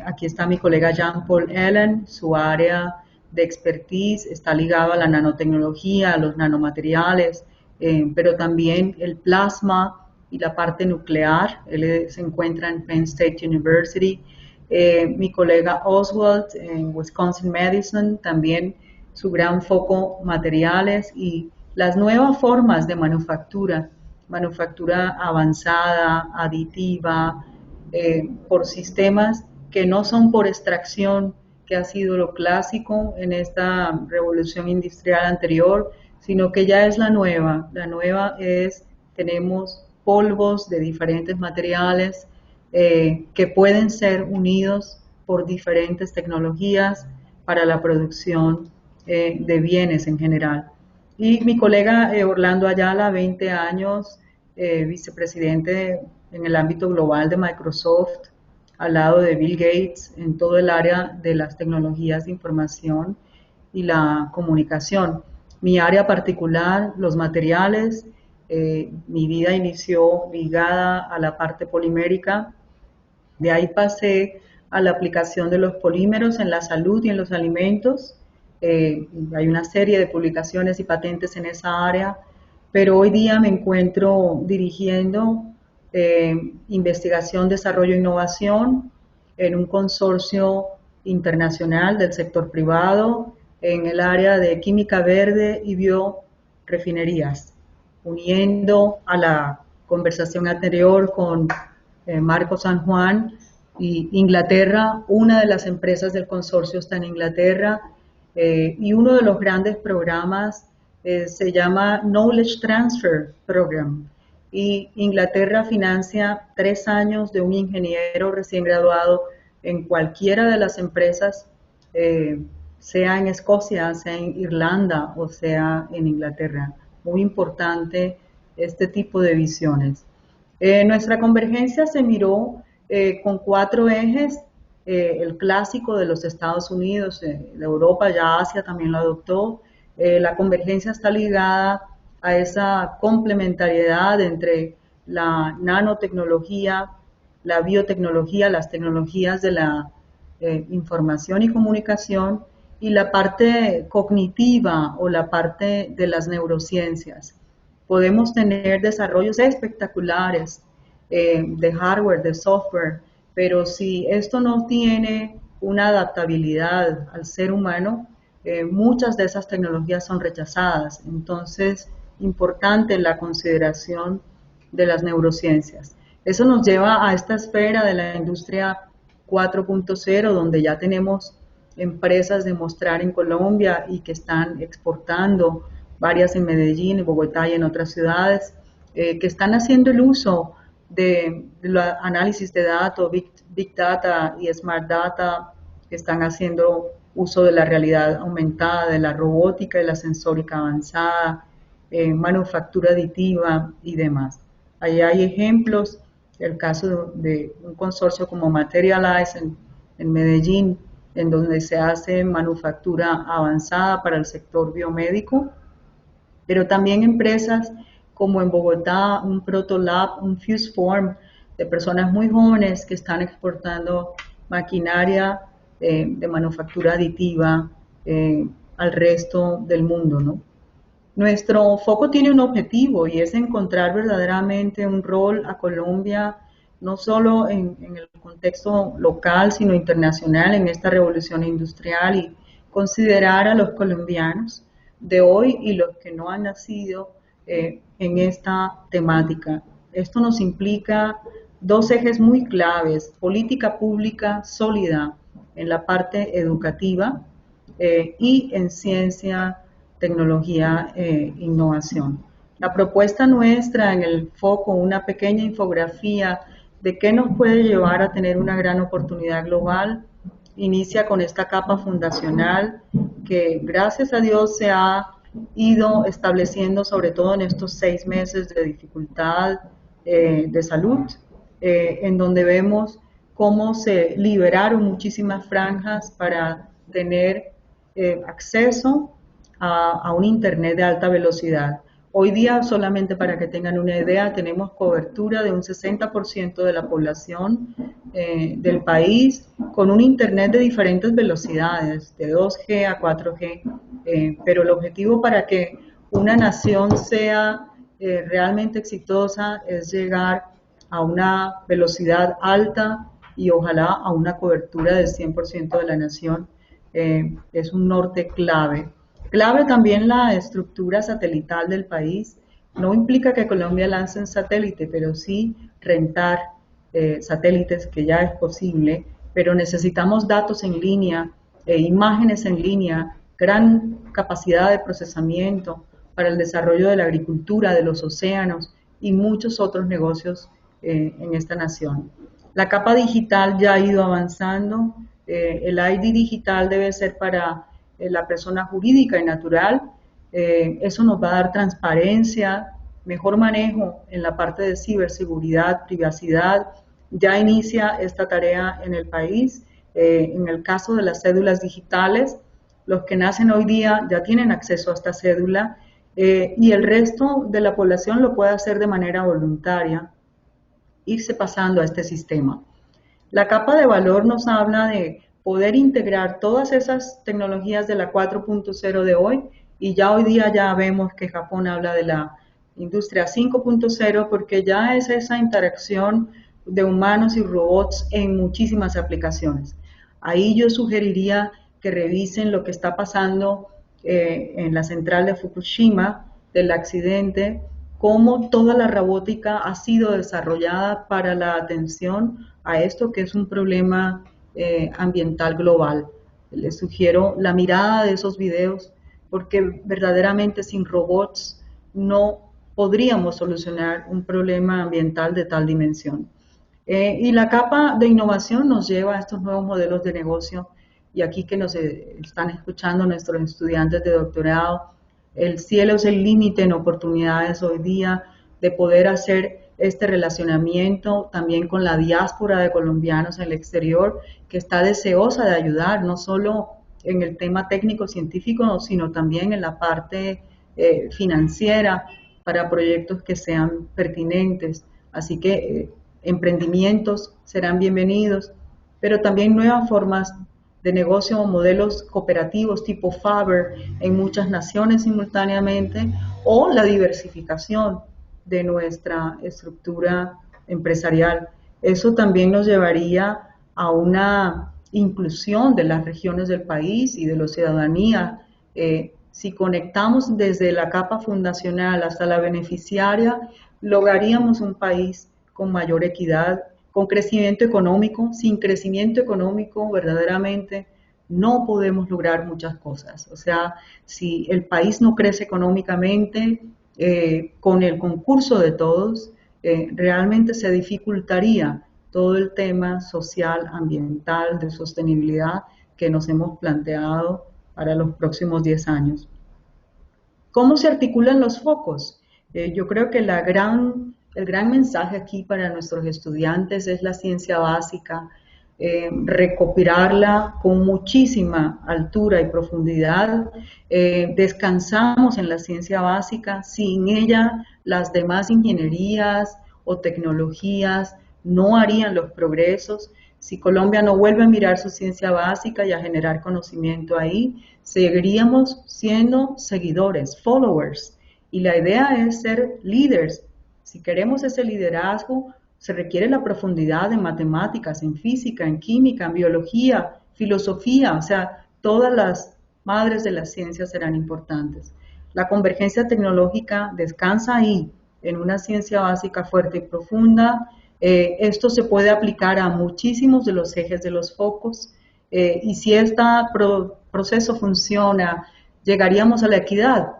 Aquí está mi colega Jean-Paul Ellen, su área de expertise está ligado a la nanotecnología, a los nanomateriales, pero también el plasma y la parte nuclear. Él se encuentra en Penn State University. Mi colega Oswald en Wisconsin Madison, también su gran foco materiales y las nuevas formas de manufactura avanzada, aditiva, por sistemas que no son por extracción, que ha sido lo clásico en esta revolución industrial anterior, sino que ya es la nueva. La nueva es, tenemos polvos de diferentes materiales que pueden ser unidos por diferentes tecnologías para la producción de bienes en general. Y mi colega Orlando Ayala, 20 años, vicepresidente en el ámbito global de Microsoft, al lado de Bill Gates en todo el área de las tecnologías de información y la comunicación. Mi área particular, los materiales, mi vida inició ligada a la parte polimérica, de ahí pasé a la aplicación de los polímeros en la salud y en los alimentos. Hay una serie de publicaciones y patentes en esa área, pero hoy día me encuentro dirigiendo investigación, desarrollo e innovación en un consorcio internacional del sector privado en el área de química verde y biorefinerías, uniendo a la conversación anterior con Marco San Juan y Inglaterra. Una de las empresas del consorcio está en Inglaterra y uno de los grandes programas se llama Knowledge Transfer Program, y Inglaterra financia 3 años de un ingeniero recién graduado en cualquiera de las empresas, sea en Escocia, sea en Irlanda o sea en Inglaterra. Muy importante este tipo de visiones. Nuestra convergencia se miró con 4 ejes, el clásico de los Estados Unidos, de Europa, ya Asia también lo adoptó. La convergencia está ligada a esa complementariedad entre la nanotecnología, la biotecnología, las tecnologías de la información y comunicación, y la parte cognitiva o la parte de las neurociencias. Podemos tener desarrollos espectaculares de hardware, de software, pero si esto no tiene una adaptabilidad al ser humano, muchas de esas tecnologías son rechazadas. Entonces, importante la consideración de las neurociencias. Eso nos lleva a esta esfera de la industria 4.0, donde ya tenemos empresas de mostrar en Colombia y que están exportando, varias en Medellín, en Bogotá y en otras ciudades, que están haciendo el uso de análisis de datos, big Data y Smart Data, que están haciendo uso de la realidad aumentada, de la robótica y la sensórica avanzada, manufactura aditiva y demás. Ahí hay ejemplos, el caso de un consorcio como Materialize en Medellín, en donde se hace manufactura avanzada para el sector biomédico, pero también empresas como en Bogotá, un Protolab, un FuseForm, de personas muy jóvenes que están exportando maquinaria de manufactura aditiva al resto del mundo, ¿no? Nuestro foco tiene un objetivo y es encontrar verdaderamente un rol a Colombia, no solo en el contexto local, sino internacional en esta revolución industrial, y considerar a los colombianos de hoy y los que no han nacido en esta temática. Esto nos implica 2 ejes muy claves: política pública sólida en la parte educativa y en ciencia, tecnología e innovación. La propuesta nuestra en el foco, una pequeña infografía de qué nos puede llevar a tener una gran oportunidad global, inicia con esta capa fundacional que gracias a Dios se ha ido estableciendo, sobre todo en estos 6 meses de dificultad de salud, en donde vemos cómo se liberaron muchísimas franjas para tener acceso a un internet de alta velocidad. Hoy día, solamente para que tengan una idea, tenemos cobertura de un 60% de la población del país con un internet de diferentes velocidades, de 2G a 4G, pero el objetivo para que una nación sea realmente exitosa es llegar a una velocidad alta y ojalá a una cobertura del 100% de la nación. Es un norte clave. Clave también la estructura satelital del país. No implica que Colombia lance un satélite, pero sí rentar satélites, que ya es posible, pero necesitamos datos en línea, imágenes en línea, gran capacidad de procesamiento para el desarrollo de la agricultura, de los océanos y muchos otros negocios en esta nación. La capa digital ya ha ido avanzando. El ID digital debe ser para la persona jurídica y natural. Eso nos va a dar transparencia, mejor manejo en la parte de ciberseguridad, privacidad, ya inicia esta tarea en el país. En el caso de las cédulas digitales, los que nacen hoy día ya tienen acceso a esta cédula y el resto de la población lo puede hacer de manera voluntaria, irse pasando a este sistema. La capa de valor nos habla de poder integrar todas esas tecnologías de la 4.0 de hoy y ya hoy día ya vemos que Japón habla de la industria 5.0 porque ya es esa interacción de humanos y robots en muchísimas aplicaciones. Ahí yo sugeriría que revisen lo que está pasando en la central de Fukushima del accidente, cómo toda la robótica ha sido desarrollada para la atención a esto que es un problema ambiental global. Les sugiero la mirada de esos videos porque verdaderamente sin robots no podríamos solucionar un problema ambiental de tal dimensión. Y la capa de innovación nos lleva a estos nuevos modelos de negocio y aquí que nos están escuchando nuestros estudiantes de doctorado, el cielo es el límite en oportunidades hoy día de poder hacer este relacionamiento también con la diáspora de colombianos en el exterior que está deseosa de ayudar, no solo en el tema técnico-científico, sino también en la parte financiera para proyectos que sean pertinentes. Así que emprendimientos serán bienvenidos, pero también nuevas formas de negocio o modelos cooperativos tipo Faber en muchas naciones simultáneamente o la diversificación de nuestra estructura empresarial. Eso también nos llevaría a una inclusión de las regiones del país y de la ciudadanía. Si conectamos desde la capa fundacional hasta la beneficiaria, lograríamos un país con mayor equidad, con crecimiento económico. Sin crecimiento económico, verdaderamente, no podemos lograr muchas cosas. O sea, si el país no crece económicamente, con el concurso de todos, realmente se dificultaría todo el tema social, ambiental, de sostenibilidad que nos hemos planteado para los próximos 10 años. ¿Cómo se articulan los focos? Yo creo que el gran mensaje aquí para nuestros estudiantes es la ciencia básica, recopilarla con muchísima altura y profundidad. Descansamos en la ciencia básica, sin ella las demás ingenierías o tecnologías no harían los progresos. Si Colombia no vuelve a mirar su ciencia básica y a generar conocimiento ahí, seguiríamos siendo seguidores, followers. Y la idea es ser líderes. Si queremos ese liderazgo, se requiere la profundidad en matemáticas, en física, en química, en biología, filosofía, o sea, todas las madres de las ciencias serán importantes. La convergencia tecnológica descansa ahí, en una ciencia básica fuerte y profunda. Esto se puede aplicar a muchísimos de los ejes de los focos y si este proceso funciona, llegaríamos a la equidad,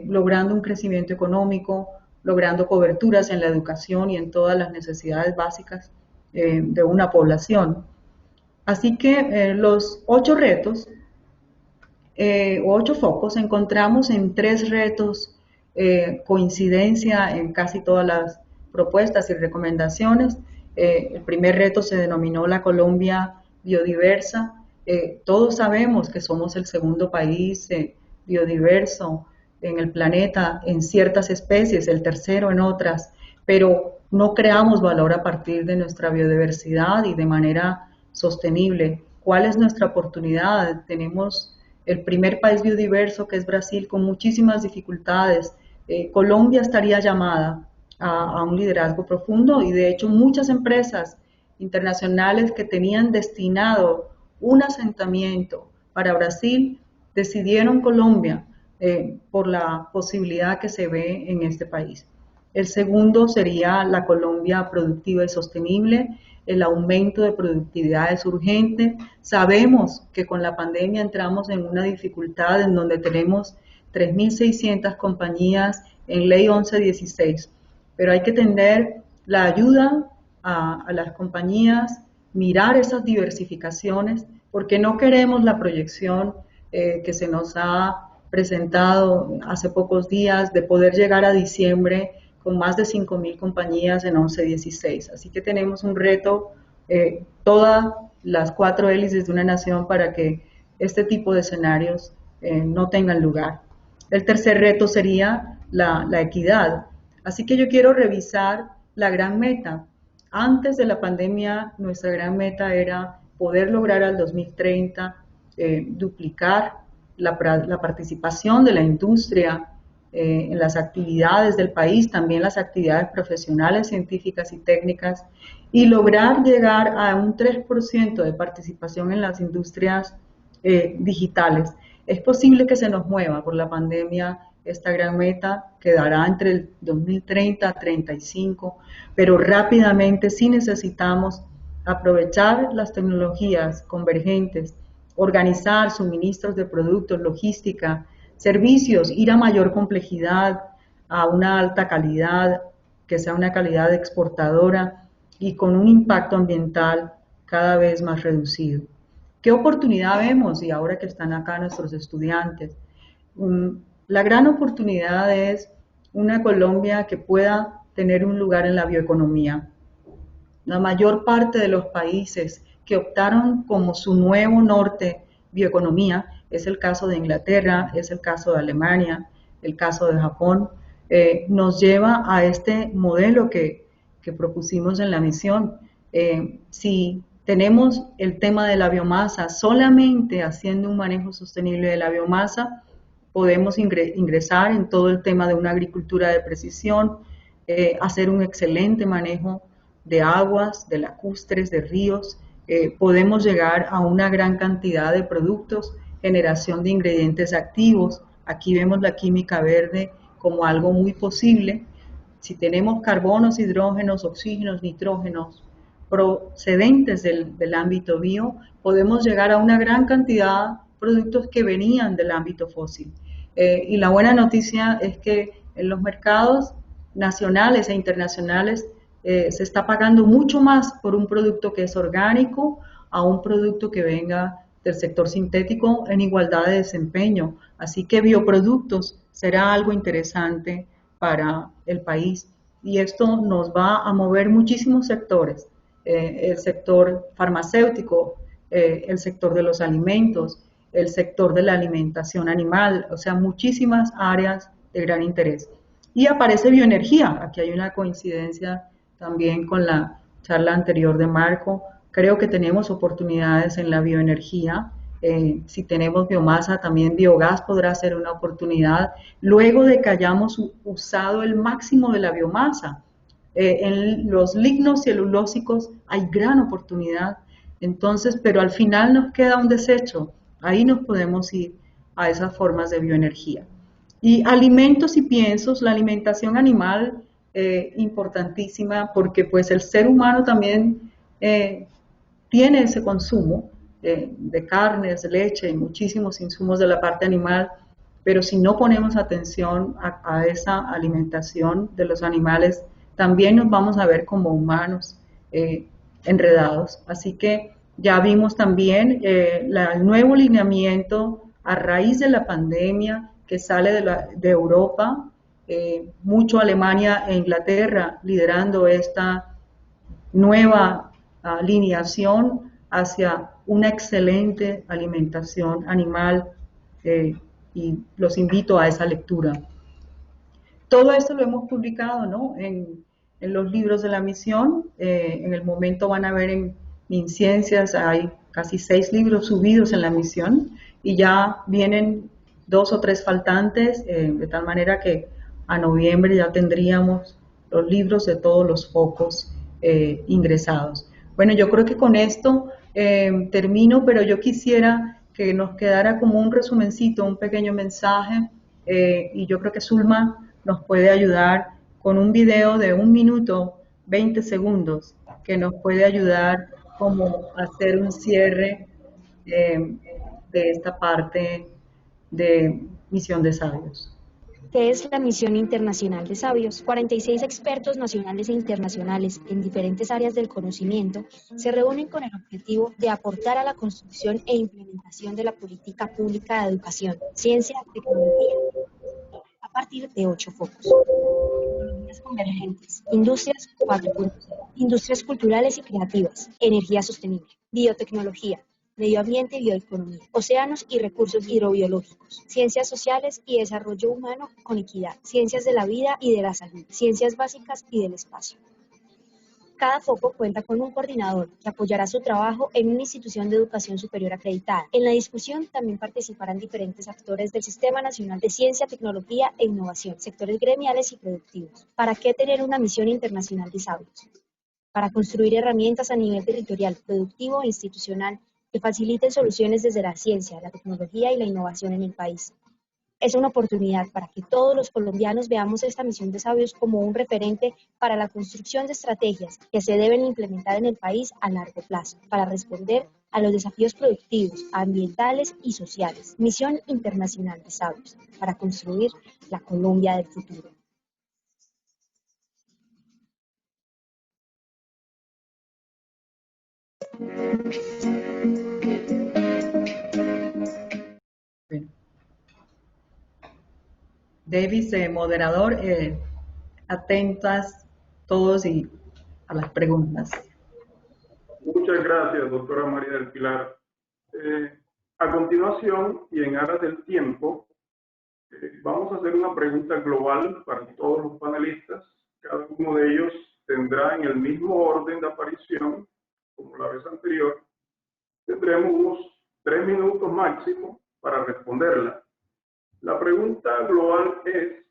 logrando un crecimiento económico, logrando coberturas en la educación y en todas las necesidades básicas de una población. Así que los 8 retos, 8 focos, encontramos en 3 retos coincidencia en casi todas las propuestas y recomendaciones. El primer reto se denominó la Colombia biodiversa. Todos sabemos que somos el segundo país biodiverso en el planeta en ciertas especies, el tercero en otras, pero no creamos valor a partir de nuestra biodiversidad y de manera sostenible. ¿Cuál es nuestra oportunidad? Tenemos el primer país biodiverso, que es Brasil, con muchísimas dificultades. Colombia estaría llamada a un liderazgo profundo y de hecho muchas empresas internacionales que tenían destinado un asentamiento para Brasil decidieron Colombia por la posibilidad que se ve en este país. El segundo sería la Colombia productiva y sostenible. El aumento de productividad es urgente. Sabemos que con la pandemia entramos en una dificultad en donde tenemos 3.600 compañías en Ley 1116, pero hay que tender la ayuda a las compañías, mirar esas diversificaciones, porque no queremos la proyección que se nos ha presentado hace pocos días de poder llegar a diciembre con más de 5.000 compañías en 11-16. Así que tenemos un reto, todas las 4 hélices de una nación para que este tipo de escenarios no tengan lugar. El tercer reto sería la equidad. Así que yo quiero revisar la gran meta. Antes de la pandemia, nuestra gran meta era poder lograr al 2030 duplicar la participación de la industria en las actividades del país, también las actividades profesionales, científicas y técnicas, y lograr llegar a un 3% de participación en las industrias digitales. Es posible que se nos mueva por la pandemia esta gran meta, quedará entre el 2030 y 35, pero rápidamente sí necesitamos aprovechar las tecnologías convergentes, organizar suministros de productos, logística, servicios, ir a mayor complejidad, a una alta calidad, que sea una calidad exportadora y con un impacto ambiental cada vez más reducido. ¿Qué oportunidad vemos? Y ahora que están acá nuestros estudiantes, la gran oportunidad es una Colombia que pueda tener un lugar en la bioeconomía. La mayor parte de los países que optaron como su nuevo norte bioeconomía, es el caso de Inglaterra, es el caso de Alemania, el caso de Japón, nos lleva a este modelo que propusimos en la misión. Si tenemos el tema de la biomasa, solamente haciendo un manejo sostenible de la biomasa, podemos ingresar en todo el tema de una agricultura de precisión, hacer un excelente manejo de aguas, de lacustres, de ríos, podemos llegar a una gran cantidad de productos, generación de ingredientes activos. Aquí vemos la química verde como algo muy posible. Si tenemos carbonos, hidrógenos, oxígenos, nitrógenos procedentes del ámbito bio, podemos llegar a una gran cantidad de productos que venían del ámbito fósil. Y la buena noticia es que en los mercados nacionales e internacionales se está pagando mucho más por un producto que es orgánico a un producto que venga del sector sintético en igualdad de desempeño. Así que bioproductos será algo interesante para el país y esto nos va a mover muchísimos sectores, el sector farmacéutico, el sector de los alimentos, el sector de la alimentación animal, o sea, muchísimas áreas de gran interés. Y aparece bioenergía, aquí hay una coincidencia también con la charla anterior de Marco. Creo que tenemos oportunidades en la bioenergía. Si tenemos biomasa, también biogás podrá ser una oportunidad. Luego de que hayamos usado el máximo de la biomasa, en los lignos celulósicos hay gran oportunidad. Entonces, pero al final nos queda un desecho. Ahí nos podemos ir a esas formas de bioenergía. Y alimentos y piensos, la alimentación animal, importantísima, porque pues el ser humano también tiene ese consumo de carnes, leche y muchísimos insumos de la parte animal, pero si no ponemos atención a esa alimentación de los animales, también nos vamos a ver como humanos enredados. Así que ya vimos también el nuevo lineamiento a raíz de la pandemia que sale de Europa, mucho Alemania e Inglaterra liderando esta nueva alineación hacia una excelente alimentación animal y los invito a esa lectura. Todo esto lo hemos publicado, ¿no?, en los libros de la misión. En el momento van a ver en MinCiencias, hay casi 6 libros subidos en la misión y ya vienen 2 o 3 faltantes, de tal manera que a noviembre ya tendríamos los libros de todos los focos ingresados. Bueno, yo creo que con esto termino, pero yo quisiera que nos quedara como un resumencito, un pequeño mensaje, y yo creo que Zulma nos puede ayudar con un video de 1 minuto, 20 segundos, que nos puede ayudar como a hacer un cierre de esta parte de Misión de Sabios. ¿Qué es la Misión Internacional de Sabios? 46 expertos nacionales e internacionales en diferentes áreas del conocimiento se reúnen con el objetivo de aportar a la construcción e implementación de la política pública de educación, ciencia y tecnología a partir de 8 focos: economías convergentes, industrias 4.0, industrias culturales y creativas, energía sostenible, biotecnología, medio ambiente y bioeconomía, océanos y recursos hidrobiológicos, ciencias sociales y desarrollo humano con equidad, ciencias de la vida y de la salud, ciencias básicas y del espacio. Cada foco cuenta con un coordinador que apoyará su trabajo en una institución de educación superior acreditada. En la discusión también participarán diferentes actores del Sistema Nacional de Ciencia, Tecnología e Innovación, sectores gremiales y productivos. ¿Para qué tener una misión internacional de sabios? Para construir herramientas a nivel territorial, productivo e institucional que faciliten soluciones desde la ciencia, la tecnología y la innovación en el país. Es una oportunidad para que todos los colombianos veamos esta misión de sabios como un referente para la construcción de estrategias que se deben implementar en el país a largo plazo, para responder a los desafíos productivos, ambientales y sociales. Misión Internacional de Sabios, para construir la Colombia del futuro. Davis, moderador, atentas todos y a las preguntas. Muchas gracias, doctora María del Pilar. A continuación, y en aras del tiempo, vamos a hacer una pregunta global para todos los panelistas. Cada uno de ellos tendrá en el mismo orden de aparición, como la vez anterior. Tendremos unos 3 minutos máximo para responderla. La pregunta global es: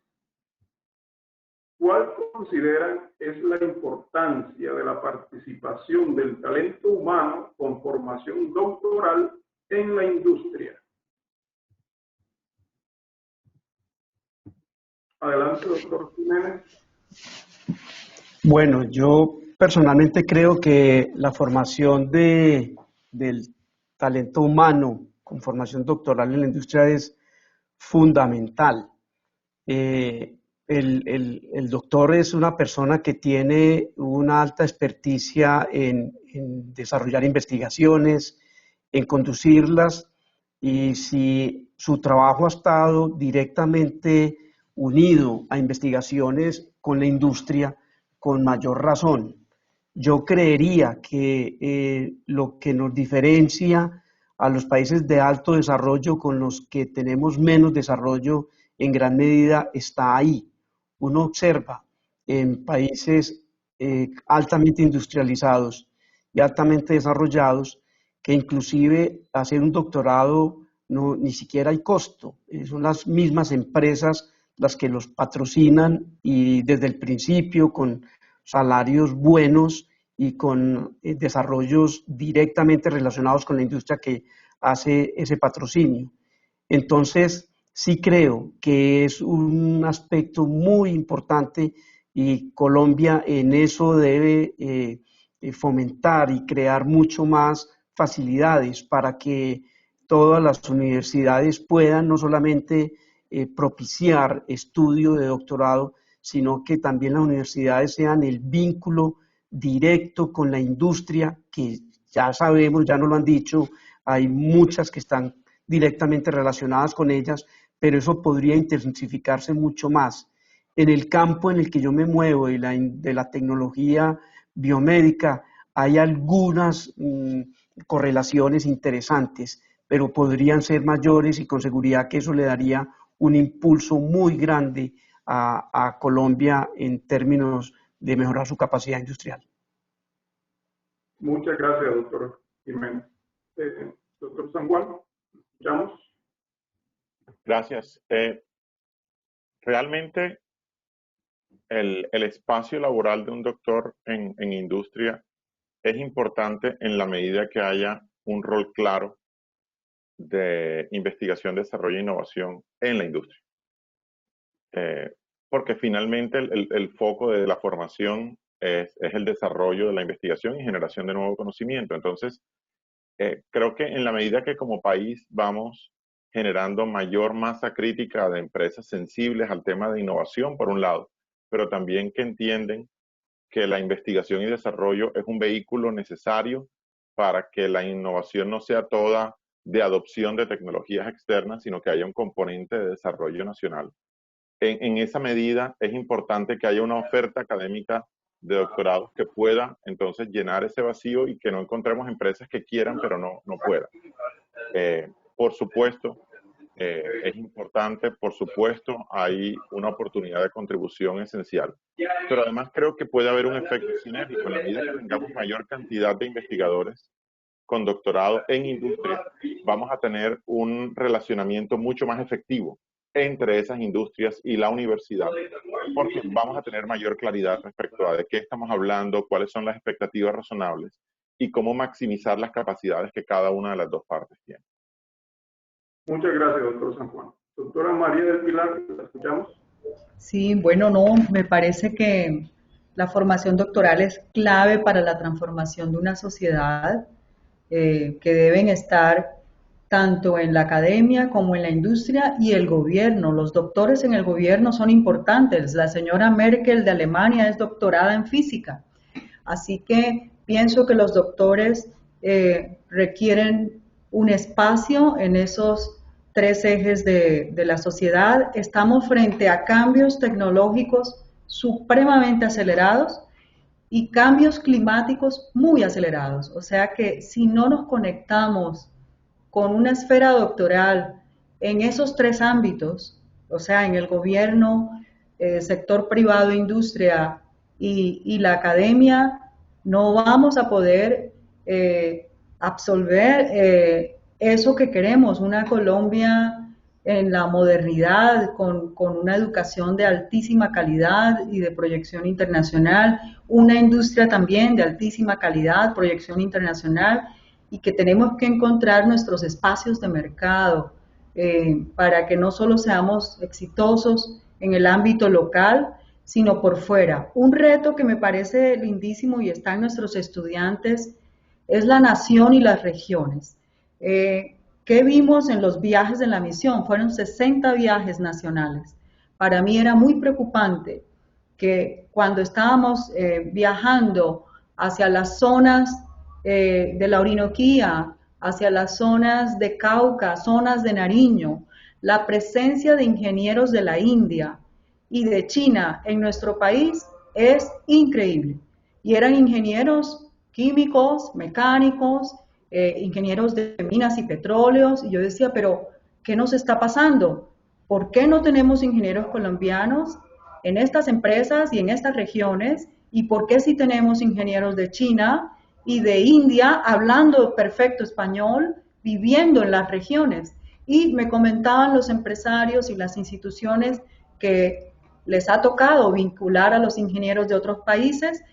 ¿cuál consideran es la importancia de la participación del talento humano con formación doctoral en la industria? Adelante, doctor Jiménez. Bueno, yo personalmente creo que la formación del talento humano con formación doctoral en la industria es fundamental. El doctor es una persona que tiene una alta experticia en desarrollar investigaciones, en conducirlas, y si su trabajo ha estado directamente unido a investigaciones con la industria, con mayor razón. Yo creería que lo que nos diferencia a los países de alto desarrollo con los que tenemos menos desarrollo en gran medida está ahí. Uno observa en países altamente industrializados y altamente desarrollados que inclusive hacer un doctorado ni siquiera hay costo. Son las mismas empresas las que los patrocinan y desde el principio con salarios buenos y con desarrollos directamente relacionados con la industria que hace ese patrocinio. Entonces, sí creo que es un aspecto muy importante y Colombia en eso debe fomentar y crear mucho más facilidades para que todas las universidades puedan no solamente propiciar estudio de doctorado, sino que también las universidades sean el vínculo directo con la industria, que ya sabemos, ya nos lo han dicho, hay muchas que están directamente relacionadas con ellas, pero eso podría intensificarse mucho más. En el campo en el que yo me muevo, de la tecnología biomédica, hay algunas correlaciones interesantes, pero podrían ser mayores y con seguridad que eso le daría un impulso muy grande a Colombia en términos de mejorar su capacidad industrial. Muchas gracias, doctor Jiménez. Doctor San Juan, ¿escuchamos? Gracias. Realmente el espacio laboral de un doctor en industria es importante en la medida que haya un rol claro de investigación, desarrollo e innovación en la industria. Porque finalmente el foco de la formación es el desarrollo de la investigación y generación de nuevo conocimiento. Entonces, creo que en la medida que como país vamos generando mayor masa crítica de empresas sensibles al tema de innovación, por un lado, pero también que entienden que la investigación y desarrollo es un vehículo necesario para que la innovación no sea toda de adopción de tecnologías externas, sino que haya un componente de desarrollo nacional. en esa medida es importante que haya una oferta académica de doctorados que pueda entonces llenar ese vacío y que no encontremos empresas que quieran pero no puedan. Por supuesto, es importante, por supuesto, hay una oportunidad de contribución esencial. Pero además creo que puede haber un efecto sinérgico. En la medida que tengamos mayor cantidad de investigadores con doctorado en industria, vamos a tener un relacionamiento mucho más efectivo entre esas industrias y la universidad, porque vamos a tener mayor claridad respecto a de qué estamos hablando, cuáles son las expectativas razonables y cómo maximizar las capacidades que cada una de las dos partes tiene. Muchas gracias, doctor San Juan. Doctora María del Pilar, ¿la escuchamos? Sí, bueno, no, me parece que la formación doctoral es clave para la transformación de una sociedad, que deben estar tanto en la academia como en la industria y el gobierno. Los doctores en el gobierno son importantes. La señora Merkel de Alemania es doctorada en física. Así que pienso que los doctores requieren un espacio en esos tres ejes de la sociedad. Estamos frente a cambios tecnológicos supremamente acelerados y cambios climáticos muy acelerados. O sea que si no nos conectamos con una esfera doctoral en esos tres ámbitos, o sea, en el gobierno, sector privado, industria y la academia, no vamos a poder absolver eso que queremos, una Colombia en la modernidad, con una educación de altísima calidad y de proyección internacional, una industria también de altísima calidad, proyección internacional, y que tenemos que encontrar nuestros espacios de mercado para que no solo seamos exitosos en el ámbito local, sino por fuera. Un reto que me parece lindísimo y está en nuestros estudiantes es la nación y las regiones. ¿Qué vimos en los viajes de la misión? Fueron 60 viajes nacionales. Para mí era muy preocupante que cuando estábamos viajando hacia las zonas de la Orinoquía, hacia las zonas de Cauca, zonas de Nariño, la presencia de ingenieros de la India y de China en nuestro país es increíble. Y eran ingenieros químicos, mecánicos, ingenieros de minas y petróleos, y yo decía, pero ¿qué nos está pasando? ¿Por qué no tenemos ingenieros colombianos en estas empresas y en estas regiones? ¿Y por qué sí tenemos ingenieros de China y de India hablando perfecto español, viviendo en las regiones? Y me comentaban los empresarios y las instituciones que les ha tocado vincular a los ingenieros de otros países,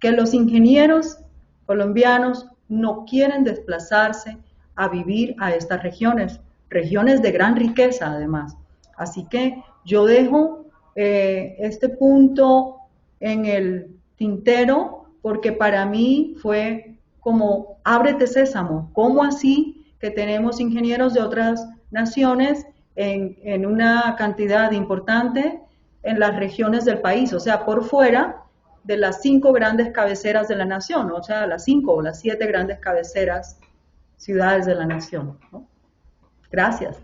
que los ingenieros colombianos no quieren desplazarse a vivir a estas regiones, regiones de gran riqueza además. Así que yo dejo este punto en el tintero porque para mí fue como ábrete sésamo, ¿cómo así que tenemos ingenieros de otras naciones en una cantidad importante en las regiones del país, o sea, por fuera de las 5 grandes cabeceras de la nación, o sea, las 5 o las 7 grandes cabeceras, ciudades de la nación, ¿no? Gracias.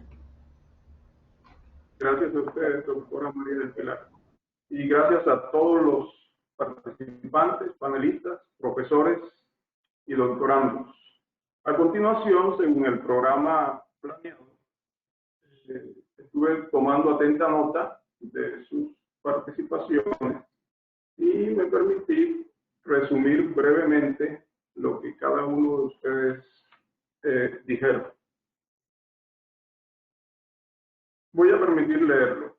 Gracias a ustedes, doctora María del Pilar. Y gracias a todos los participantes, panelistas, profesores y doctorandos. A continuación, según el programa planeado, estuve tomando atenta nota de sus participaciones y me permití resumir brevemente lo que cada uno de ustedes dijeron. Voy a permitir leerlo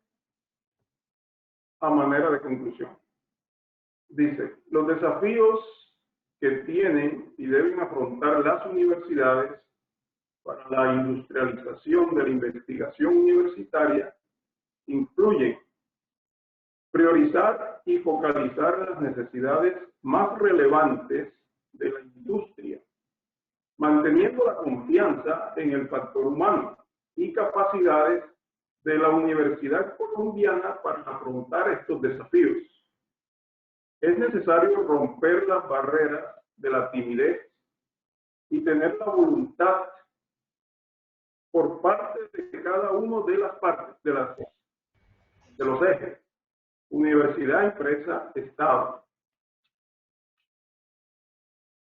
a manera de conclusión. Dice, los desafíos que tienen y deben afrontar las universidades para la industrialización de la investigación universitaria incluyen priorizar y focalizar las necesidades más relevantes de la industria, manteniendo la confianza en el factor humano y capacidades de la Universidad Colombiana para afrontar estos desafíos. Es necesario romper las barreras de la timidez y tener la voluntad por parte de cada uno de las partes, de los ejes: universidad, empresa, Estado.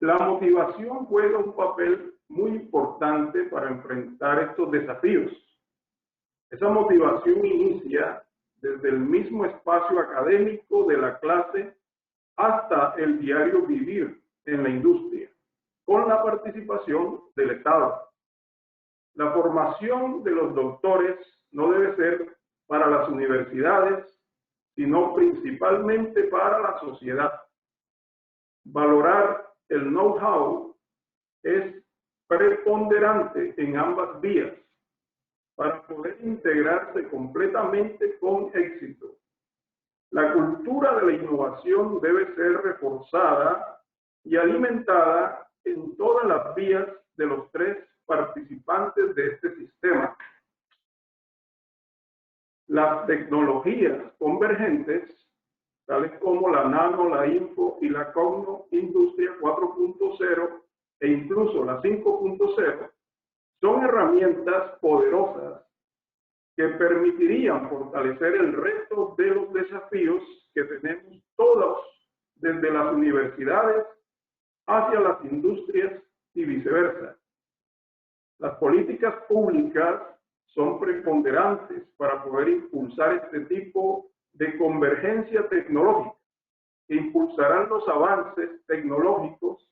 La motivación juega un papel muy importante para enfrentar estos desafíos. Esa motivación inicia desde el mismo espacio académico de la clase hasta el diario vivir en la industria, con la participación del Estado. La formación de los doctores no debe ser para las universidades, sino principalmente para la sociedad. Valorar el know-how es preponderante en ambas vías para poder integrarse completamente con éxito. La cultura de la innovación debe ser reforzada y alimentada en todas las vías de los tres participantes de este sistema. Las tecnologías convergentes, tales como la nano, la info y la cogno industria 4.0 e incluso la 5.0, son herramientas poderosas que permitirían fortalecer el resto de los desafíos que tenemos todos desde las universidades hacia las industrias y viceversa. Las políticas públicas son preponderantes para poder impulsar este tipo de convergencia tecnológica, que impulsarán los avances tecnológicos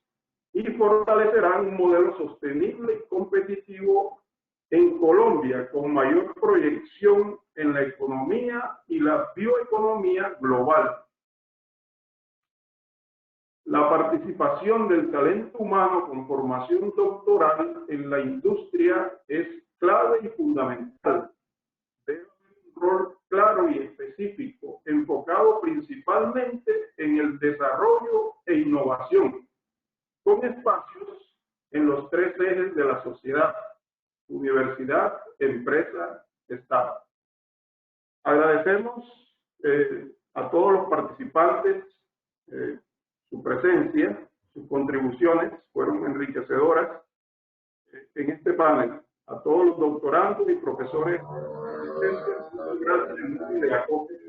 y fortalecerán un modelo sostenible y competitivo en Colombia con mayor proyección en la economía y la bioeconomía global. La participación del talento humano con formación doctoral en la industria es clave y fundamental. Debe haber un rol claro y específico, enfocado principalmente en el desarrollo e innovación, con espacios en los tres ejes de la sociedad: universidad, empresa, Estado. Agradecemos a todos los participantes su presencia, sus contribuciones fueron enriquecedoras en este panel. A todos los doctorandos y profesores asistentes, muchas gracias en nombre de ACOFE.